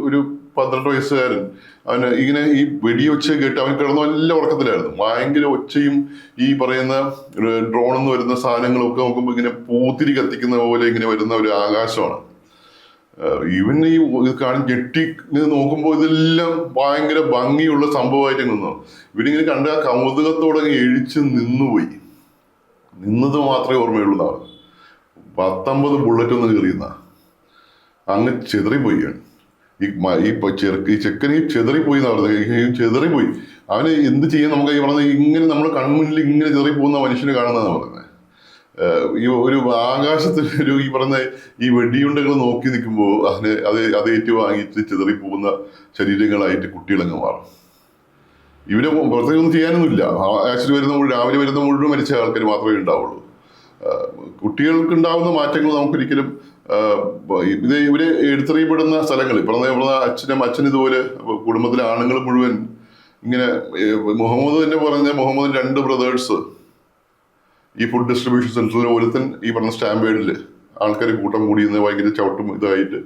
ഒരു 12 വയസ്സുകാരൻ അവന് ഇങ്ങനെ ഈ വെടിയൊച്ച കേട്ട് അവൻ കിടന്ന നല്ല ഉറക്കത്തിലായിരുന്നു. ഭയങ്കര ഒച്ചയും ഈ പറയുന്ന ഡ്രോണിൽ നിന്ന് വരുന്ന സാധനങ്ങളൊക്കെ നോക്കുമ്പോൾ ഇങ്ങനെ പൂത്തിരി കത്തിക്കുന്ന പോലെ ഇങ്ങനെ വരുന്ന ഒരു ആകാശമാണ്. ഇവൻ ഈ ഞെട്ടി നോക്കുമ്പോൾ ഇതെല്ലാം ഭയങ്കര ഭംഗിയുള്ള സംഭവമായിട്ട് നിന്നു. ഇവരിങ്ങനെ കണ്ട ആ കൗതുകത്തോടെ എഴിച്ച് നിന്നുപോയി. നിന്നത് മാത്രമേ ഓർമ്മയുള്ളൂ എന്നാണ്. 19 ബുള്ളറ്റ് ഒന്ന് കയറിയുന്ന അങ്ങ് ചെതറിപ്പോയിയാണ് ഈ ചെക്കന് ചെതറിപ്പോയി എന്നാ പറഞ്ഞത്. ചെതറിപ്പോയി. അവന് എന്ത് ചെയ്യാൻ നമുക്ക് ഈ പറഞ്ഞത് ഇങ്ങനെ നമ്മുടെ കൺമുന്നിൽ ഇങ്ങനെ ചെതറിപ്പോകുന്ന മനുഷ്യനെ കാണുന്നതെന്ന് പറയുന്നത്. ഈ ഒരു ആകാശത്തിൽ ഈ പറഞ്ഞ ഈ വെടിയുണ്ടകൾ നോക്കി നിൽക്കുമ്പോൾ അത് ഏറ്റുവാങ്ങിയിട്ട് ചെതറിപ്പോകുന്ന ശരീരങ്ങളായിട്ട് കുട്ടികളങ്ങ് മാറും. ഇവരെ പുറത്തേക്ക് ഒന്നും ചെയ്യാനൊന്നുമില്ല. ആക്ച്വലി രാവിലെ വരുന്ന മുഴുവൻ മരിച്ച ആൾക്കാർ മാത്രമേ ഉണ്ടാവുള്ളൂ. കുട്ടികൾക്ക് ഉണ്ടാവുന്ന മാറ്റങ്ങൾ നമുക്കൊരിക്കലും ഇവര് എടുത്തെറിയപ്പെടുന്ന സ്ഥലങ്ങൾ അച്ഛൻ ഇതുപോലെ കുടുംബത്തിലെ ആണുങ്ങൾ മുഴുവൻ ഇങ്ങനെ മുഹമ്മദ് തന്നെ പറഞ്ഞ മുഹമ്മദിന്റെ 2 ബ്രദേഴ്സ് ഈ ഫുഡ് ഡിസ്ട്രിബ്യൂഷൻ സെന്ററിൽ ഒരുത്തൻ ഈ പറഞ്ഞ സ്റ്റാമ്പേഡിൽ ആൾക്കാർ കൂട്ടം കൂടിയെന്ന് ഭയങ്കര ചവിട്ടും ഇതായിട്ട്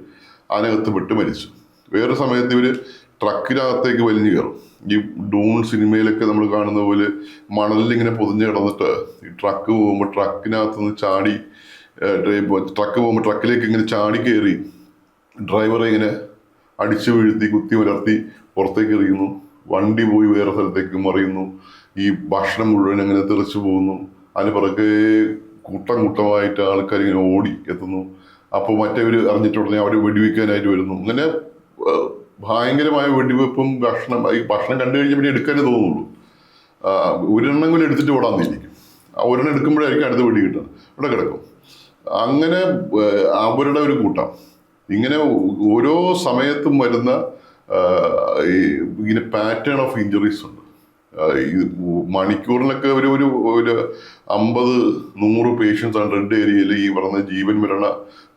അതിനകത്ത് വിട്ട് മരിച്ചു. വേറെ സമയത്ത് ഇവർ ട്രക്കിനകത്തേക്ക് വലിഞ്ഞു കയറും. ഈ ഡൂൺ സിനിമയിലൊക്കെ നമ്മൾ കാണുന്ന പോലെ മണലിലിങ്ങനെ പൊതിഞ്ഞ് കിടന്നിട്ട് ഈ ട്രക്ക് പോകുമ്പോൾ ട്രക്കിനകത്ത് നിന്ന് ചാടി ട്രക്ക് പോകുമ്പോൾ ട്രക്കിലേക്ക് ഇങ്ങനെ ചാടി കയറി ഡ്രൈവറെ ഇങ്ങനെ അടിച്ചു വീഴ്ത്തി കുത്തി ഉലർത്തി പുറത്തേക്ക് എറിയുന്നു. വണ്ടി പോയി വേറെ സ്ഥലത്തേക്ക് മറിയുന്നു. ഈ ഭക്ഷണം മുഴുവൻ അങ്ങനെ തെറിച്ചു പോകുന്നു. അതിന് പുറകെ കൂട്ടമായിട്ട് ആൾക്കാർ ഇങ്ങനെ ഓടി എത്തുന്നു. അപ്പോൾ മറ്റേവർ അറിഞ്ഞിട്ടുടനെ അവർ വെടിവെക്കാനായിട്ട് വരുന്നു. അങ്ങനെ ഭയങ്കരമായ വെടിവെപ്പും ഈ ഭക്ഷണം കണ്ടു കഴിഞ്ഞാൽ പിന്നെ എടുക്കാനേ തോന്നുള്ളൂ. ഒരെണ്ണമെങ്കിലും എടുത്തിട്ട് ഓടാന്നിരിക്കും. ആ ഒരെണ്ണം എടുക്കുമ്പോഴായിരിക്കും അടുത്ത വെടി കിട്ടുന്നത്. ഇവിടെ കിടക്കും. അങ്ങനെ അവരുടെ ഒരു കൂട്ടം ഇങ്ങനെ ഓരോ സമയത്തും വരുന്ന ഇങ്ങനെ പാറ്റേൺ ഓഫ് ഇഞ്ചുറീസ് ഉണ്ട്. മണിക്കൂറിലൊക്കെ ഒരു 50-100 പേഷ്യൻസ് ആണ് റെഡ് ഏരിയയിൽ ഈ പറഞ്ഞ ജീവൻ മരണ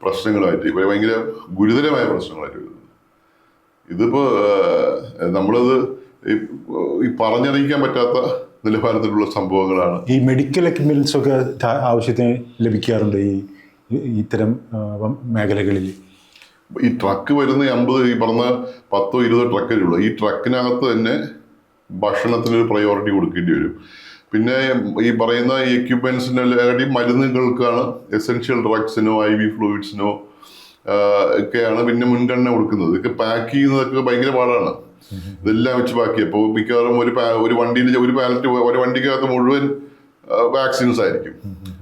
പ്രശ്നങ്ങളായിട്ട് ഭയങ്കര ഗുരുതരമായ പ്രശ്നങ്ങളായിട്ട് വരുന്നത്. ഇതിപ്പോ നമ്മളത് ഈ പറഞ്ഞറിയിക്കാൻ പറ്റാത്ത നിലവാരത്തിലുള്ള സംഭവങ്ങളാണ്. ഈ മെഡിക്കൽ എക്യുപ്മെന്റ്സ് ഒക്കെ ആവശ്യത്തിന് ലഭിക്കാറുണ്ട് ഇത്തരം മേഖലകളിൽ. ഈ ട്രക്ക് വരുന്ന 50 ഈ പറഞ്ഞ 10-20 ട്രക്കേ ഉള്ളൂ. ഈ ട്രക്കിനകത്ത് തന്നെ ഭക്ഷണത്തിനൊരു പ്രയോറിറ്റി കൊടുക്കേണ്ടി വരും. പിന്നെ ഈ പറയുന്ന ഈ എക്യുപ്മെന്റ്സിന് മരുന്നുകൾക്കാണ്, എസെൻഷ്യൽ ഡ്രഗ്സിനോ IV ഫ്ലൂയിഡ്സിനോ ഒക്കെയാണ് പിന്നെ മുൻഗണന കൊടുക്കുന്നത്. ഇതൊക്കെ പാക്ക് ചെയ്യുന്നതൊക്കെ ഭയങ്കര പാടാണ്. ഇതെല്ലാം വെച്ച് ബാക്കി അപ്പോൾ മിക്കവാറും ഒരു വണ്ടിയിൽ ഒരു വണ്ടിക്കകത്ത് മുഴുവൻ വാക്സിൻസ് ആയിരിക്കും.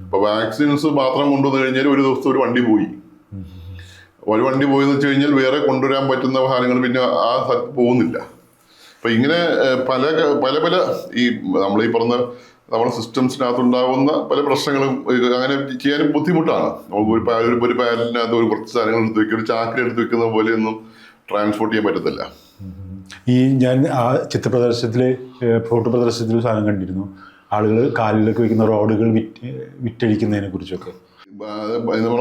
അപ്പൊ വാക്സിൻസ് മാത്രം കൊണ്ടുവന്നു കഴിഞ്ഞാൽ ഒരു ദിവസത്തെ ഒരു വണ്ടി പോയി. ഒരു വണ്ടി പോയെന്ന് വെച്ച് കഴിഞ്ഞാൽ വേറെ കൊണ്ടുവരാൻ പറ്റുന്ന വാഹനങ്ങൾ പിന്നെ ആ സ്ഥലത്ത് പോകുന്നില്ല. അപ്പൊ ഇങ്ങനെ പല ഈ നമ്മൾ ഈ പറഞ്ഞ നമ്മുടെ സിസ്റ്റംസിനകത്തുണ്ടാകുന്ന പല പ്രശ്നങ്ങളും അങ്ങനെ ചെയ്യാനും ബുദ്ധിമുട്ടാണ്. നമുക്ക് ഒരു പാലിനകത്ത് കുറച്ച് സാധനങ്ങൾ എടുത്ത് വെക്കുക, ഒരു ചാക്കിൽ എടുത്ത് വെക്കുന്ന പോലെയൊന്നും ട്രാൻസ്പോർട്ട് ചെയ്യാൻ പറ്റത്തില്ല. ഞാൻ ആ ഫോട്ടോ പ്രദർശനത്തിൽ സാധനം കണ്ടിരുന്നു. ആളുകൾ കാലിലേക്ക് വെക്കുന്ന റോഡുകൾ വിറ്റഴിക്കുന്നതിനെ കുറിച്ചൊക്കെ.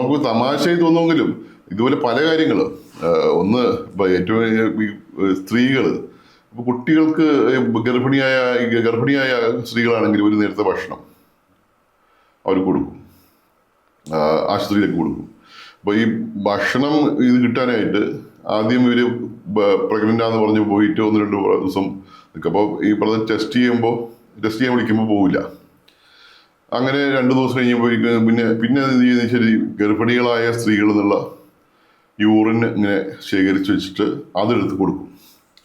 നമുക്ക് തമാശയായി തോന്നുമെങ്കിലും ഇതുപോലെ പല കാര്യങ്ങൾ. ഒന്ന് ഏറ്റവും സ്ത്രീകള്, ഇപ്പൊ കുട്ടികൾക്ക് ഗർഭിണിയായ സ്ത്രീകളാണെങ്കിൽ ഒരു നേരത്തെ ഭക്ഷണം അവർ കൊടുക്കും, ആശുപത്രിയിലേക്ക് കൊടുക്കും. അപ്പൊ ഈ ഭക്ഷണം ഇത് കിട്ടാനായിട്ട് ആദ്യം ഇവര് പ്രഗ്നന്റ് ആണെന്ന് പറഞ്ഞ് പോയിട്ട് 1-2 ദിവസം നിൽക്കും. അപ്പോൾ ഈ പറഞ്ഞ ടെസ്റ്റ് ചെയ്യാൻ വിളിക്കുമ്പോൾ പോവില്ല. അങ്ങനെ 2 ദിവസം കഴിഞ്ഞപ്പോൾ പിന്നെ എന്ത് ചെയ്യുന്ന ശരി ഗർഭിണികളായ സ്ത്രീകൾ എന്നുള്ള യൂറിൻ ഇങ്ങനെ ശേഖരിച്ച് വെച്ചിട്ട് അതെടുത്ത് കൊടുക്കും.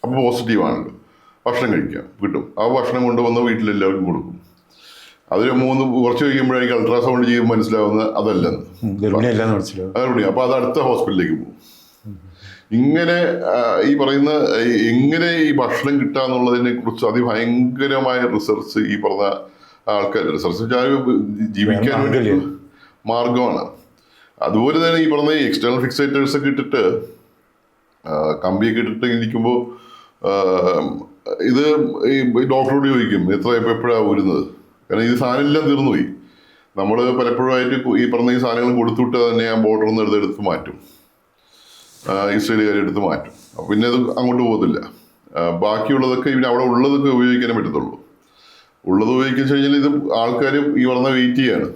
അപ്പോൾ പോസിറ്റീവാണല്ലോ, ഭക്ഷണം കഴിക്കാം കിട്ടും. ആ ഭക്ഷണം കൊണ്ടുവന്ന് വീട്ടിലെല്ലാവർക്കും കൊടുക്കും. അതിൽ കുറച്ച് കഴിയുമ്പോഴായിരിക്കും അൾട്രാസൗണ്ട് ചെയ്യുമ്പോൾ മനസ്സിലാവുന്ന അതല്ലെന്ന്. അപ്പൊ അത് അടുത്ത ഹോസ്പിറ്റലിലേക്ക് പോകും. ഇങ്ങനെ ഈ പറയുന്ന എങ്ങനെ ഈ ഭക്ഷണം കിട്ടാന്നുള്ളതിനെ കുറിച്ച് അതിഭയങ്കരമായ റിസർച്ച് ഈ പറഞ്ഞ ആൾക്കാർ റിസർച്ച് ജീവിക്കാൻ വേണ്ടി മാർഗമാണ്. അതുപോലെ തന്നെ ഈ പറഞ്ഞ എക്സ്റ്റേണൽ ഫിക്സേറ്റേഴ്സ് ഒക്കെ ഇട്ടിട്ട് കമ്പിയൊക്കെ ഇട്ടിട്ട് ഇരിക്കുമ്പോൾ ഇത് ഈ ഡോക്ടറോട് ചോദിക്കും എപ്പോഴാണ് ഊരുന്നത്. കാരണം ഇത് സാധനം എല്ലാം തീർന്നുപോയി. നമ്മൾ പലപ്പോഴായിട്ട് ഈ പറഞ്ഞ ഈ സാധനങ്ങൾ കൊടുത്തുവിട്ട് തന്നെ ആ ബോർഡറിൽ നിന്ന് എടുത്ത് മാറ്റും, ഇസ്രയേലുകാരെ എടുത്ത് മാറ്റും. അപ്പം പിന്നെ അത് അങ്ങോട്ട് പോകത്തില്ല. ബാക്കിയുള്ളതൊക്കെ ഇവന് അവിടെ ഉള്ളതൊക്കെ ഉപയോഗിക്കാനേ പറ്റത്തുള്ളൂ. ഉള്ളത് ഉപയോഗിക്കാൻ കഴിഞ്ഞാൽ ഇത് ആൾക്കാർ ഈ പറഞ്ഞ വെയിറ്റ് ചെയ്യാണ്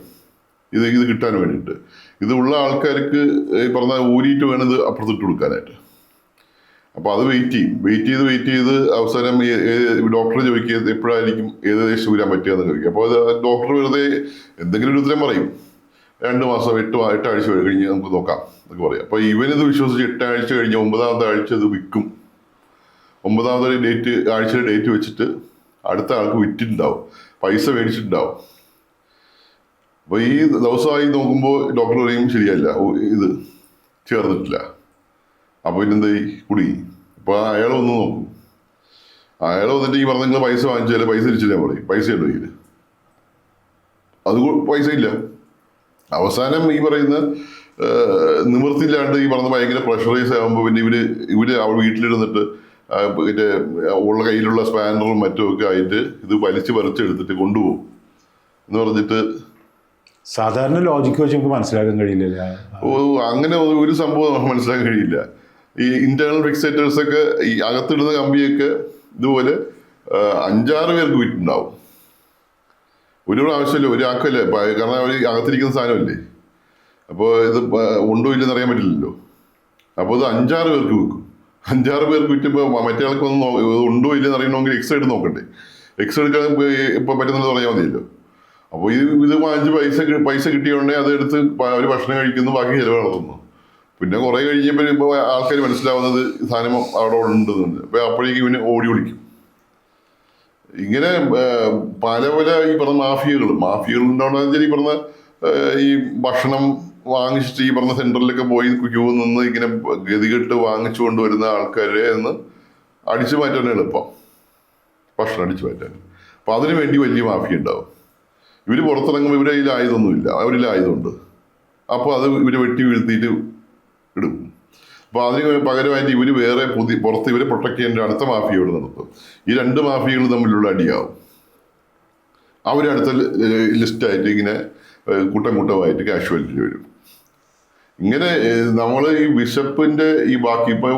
ഇത് കിട്ടാൻ വേണ്ടിയിട്ട്. ഇത് ഉള്ള ആൾക്കാർക്ക് ഈ പറഞ്ഞ ഊരിയിട്ട് വേണം ഇത് അപ്പുറത്തിട്ട് കൊടുക്കാനായിട്ട്. അപ്പോൾ അത് വെയിറ്റ് ചെയ്ത് അവസാനം ഡോക്ടറെ ചോദിക്കുക എപ്പോഴായിരിക്കും ഏകദേശം ഊരാൻ പറ്റുകയെന്ന് ചോദിക്കുക. അപ്പോൾ അത് ഡോക്ടർ വെറുതെ എന്തെങ്കിലും ഒരു ഉത്തരം പറയും. 2 മാസം 8 ആഴ്ച കഴിഞ്ഞ് നമുക്ക് നോക്കാം എന്നൊക്കെ പറയും. അപ്പോൾ ഇവനിത് വിശ്വസിച്ച് 8 ആഴ്ച കഴിഞ്ഞ് 9ാമത്തെ ആഴ്ച ഇത് വിൽക്കും. 9ാമത്തെ ആഴ്ചയുടെ ഡേറ്റ് വെച്ചിട്ട് അടുത്ത ആൾക്ക് വിറ്റിട്ടുണ്ടാവും, പൈസ മേടിച്ചിട്ടുണ്ടാവും. അപ്പോൾ ഈ ദിവസമായി നോക്കുമ്പോൾ ഡോക്ടർ പറയും ശരിയല്ല, ഇത് ചേർന്നിട്ടില്ല. അപ്പോൾ പിന്നെന്തായി കുടുങ്ങി. അപ്പോൾ അയാൾ വന്ന് നോക്കും. അയാൾ വന്നിട്ട് ഈ പറഞ്ഞ നിങ്ങൾ പൈസ വാങ്ങിച്ചാൽ പൈസ തിരിച്ചില്ല പറയും. പൈസ ഉണ്ടോ ഇതിൽ? അത് പൈസ ഇല്ല. അവസാനം ഈ പറയുന്ന നിവൃത്തിയില്ലാണ്ട് ഈ പറഞ്ഞ ഭയങ്കര പ്രഷറൈസ് ആകുമ്പോൾ പിന്നെ ഇവര് അവർ വീട്ടിലിരുന്നിട്ട് ഇതിൻ്റെ ഉള്ള കയ്യിലുള്ള സ്പാനറും മറ്റുമൊക്കെ ആയിട്ട് ഇത് വലിച്ച് പറിച്ചെടുത്തിട്ട് കൊണ്ടുപോകും എന്ന് പറഞ്ഞിട്ട്. സാധാരണ ലോജിക്ക് വെച്ച് നമുക്ക് മനസ്സിലാക്കാൻ കഴിയില്ല. അങ്ങനെ ഒരു സംഭവം മനസ്സിലാക്കാൻ കഴിയില്ല. ഈ ഇന്റേണൽ ഫിക്സേറ്റേഴ്സ് ഒക്കെ ഈ അകത്തിടുന്ന കമ്പിയൊക്കെ ഇതുപോലെ 5-6 പേർക്ക് വിറ്റുണ്ടാവും. ഒരു പ്രാവശ്യമല്ലേ, ഒരാൾക്കല്ലേ, കാരണം അവർ അകത്തിരിക്കുന്ന സാധനമല്ലേ. അപ്പോൾ ഇത് ഉണ്ടോ ഇല്ലെന്ന് അറിയാൻ പറ്റില്ലല്ലോ. അപ്പോൾ ഇത് 5-6 പേർക്ക് വിൽക്കും. 5-6 പേർക്ക് വിറ്റുമ്പോൾ മറ്റേ ആൾക്കൊന്നും ഉണ്ടോ ഇല്ലെന്ന് അറിയണമെങ്കിൽ എക്സ് എടുത്ത് നോക്കണ്ടേ. എക്സ് എടുക്കാൻ ഇപ്പൊ പറ്റുന്നത് പറഞ്ഞാൽ മതിയല്ലോ. അപ്പോൾ ഇത് വാങ്ങിച്ച് പൈസ കിട്ടിയോണ്ടെങ്കിൽ അതെടുത്ത് അവർ ഭക്ഷണം കഴിക്കുന്നു, ബാക്കി ചിലവ് നടത്തുന്നു. പിന്നെ കുറെ കഴിഞ്ഞപ്പോൾ ഇപ്പോൾ ആൾക്കാർ മനസ്സിലാവുന്നത് സാധനം അവിടെ ഉണ്ടെന്നുണ്ട്. അപ്പൊ അപ്പോഴേക്കും ഇവന് ഓടി വിളിക്കും. ഇങ്ങനെ പല പല ഈ പറഞ്ഞ മാഫിയകൾ ഉണ്ടാവുന്ന ഈ പറഞ്ഞ ഈ ഭക്ഷണം വാങ്ങിച്ചിട്ട് ഈ പറഞ്ഞ സെന്ററിലൊക്കെ പോയി ക്യൂ നിന്ന് ഇങ്ങനെ ഗതികെട്ട് വാങ്ങിച്ചു കൊണ്ടുവരുന്ന ആൾക്കാരെ എന്ന് അടിച്ചു മാറ്റാൻ എളുപ്പം, ഭക്ഷണം അടിച്ചു മാറ്റാൻ. അപ്പൊ അതിനു വേണ്ടി വലിയ മാഫിയ ഉണ്ടാവും. ഇവര് പുറത്തിറങ്ങുമ്പോൾ ഇവരെ കയ്യിൽ ആയുധമൊന്നുമില്ല, അവരിൽ ആയുധമുണ്ട്. അപ്പോൾ അത് ഇവര് വെട്ടി വീഴ്ത്തിയിട്ട് ഇടും. അപ്പൊ അതിന് പകരമായിട്ട് ഇവര് വേറെ പുറത്ത് ഇവരെ പ്രൊട്ടക്ട് ചെയ്യേണ്ട അടുത്ത മാഫിയോട് നടത്തും. ഈ 2 മാഫിയകൾ തമ്മിലുള്ള അടിയാവും. അവരടുത്ത ലിസ്റ്റായിട്ട് ഇങ്ങനെ കൂട്ടമായിട്ട് കാഷ്വാലിറ്റി വരും. ഇങ്ങനെ നമ്മൾ ഈ ബിഷപ്പിന്റെ ഈ ബാക്കി ഇപ്പൊ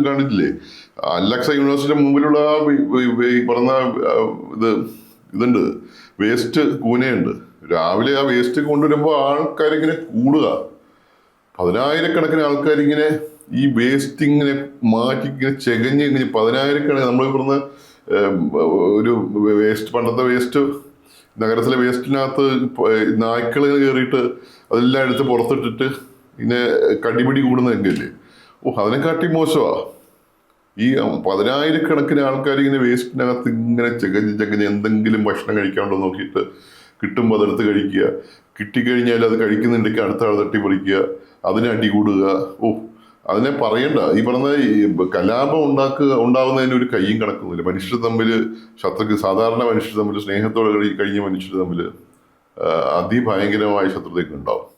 കണ്ടിട്ടില്ലേ, അലക്സ യൂണിവേഴ്സിറ്റിയുടെ മുമ്പിലുള്ള ഈ പറഞ്ഞ ഇതുണ്ട്, വേസ്റ്റ് കൂനയുണ്ട്. രാവിലെ ആ വേസ്റ്റ് കൊണ്ടുവരുമ്പോൾ ആൾക്കാരിങ്ങനെ കൂടുക, 10,000-കണക്കിന് ആൾക്കാരിങ്ങനെ ഈ വേസ്റ്റ് ഇങ്ങനെ മാറ്റി ഇങ്ങനെ ചെകഞ്ഞ് ഇങ്ങനെ 10,000-കണക്കിന് നമ്മൾ പറഞ്ഞ ഒരു വേസ്റ്റ്, പണ്ടത്തെ വേസ്റ്റ് നഗരത്തിലെ വേസ്റ്റിനകത്ത് നായ്ക്കൾ കയറിയിട്ട് അതെല്ലാം എടുത്ത് പുറത്തിട്ടിട്ട് ഇങ്ങനെ കടിപിടി കൂടുന്നതെങ്കിലേ, അതിനെക്കാട്ടി മോശമാ. ഈ 10,000-കണക്കിന് ആൾക്കാർ ഇങ്ങനെ വേസ്റ്റിനകത്ത് ഇങ്ങനെ ചെകഞ്ഞ് എന്തെങ്കിലും ഭക്ഷണം കഴിക്കാണ്ടോ നോക്കിയിട്ട് കിട്ടുമ്പോൾ അതെടുത്ത് കഴിക്കുക, കിട്ടിക്കഴിഞ്ഞാൽ അത് കഴിക്കുന്നുണ്ടെങ്കിൽ അടുത്ത ആൾ തട്ടിപ്പറിക്കുക, അതിനെ അടി കൂടുക. അതിനെ പറയണ്ട. ഈ പറഞ്ഞ കലാപം ഉണ്ടാവുന്നതിന് ഒരു കയ്യും കണക്കുന്നില്ല. മനുഷ്യർ തമ്മിൽ സാധാരണ മനുഷ്യർ തമ്മിൽ സ്നേഹത്തോടെ കഴിഞ്ഞ മനുഷ്യർ തമ്മിൽ അതിഭയങ്കരമായ ശത്രുതയൊക്കെ ഉണ്ടാവും.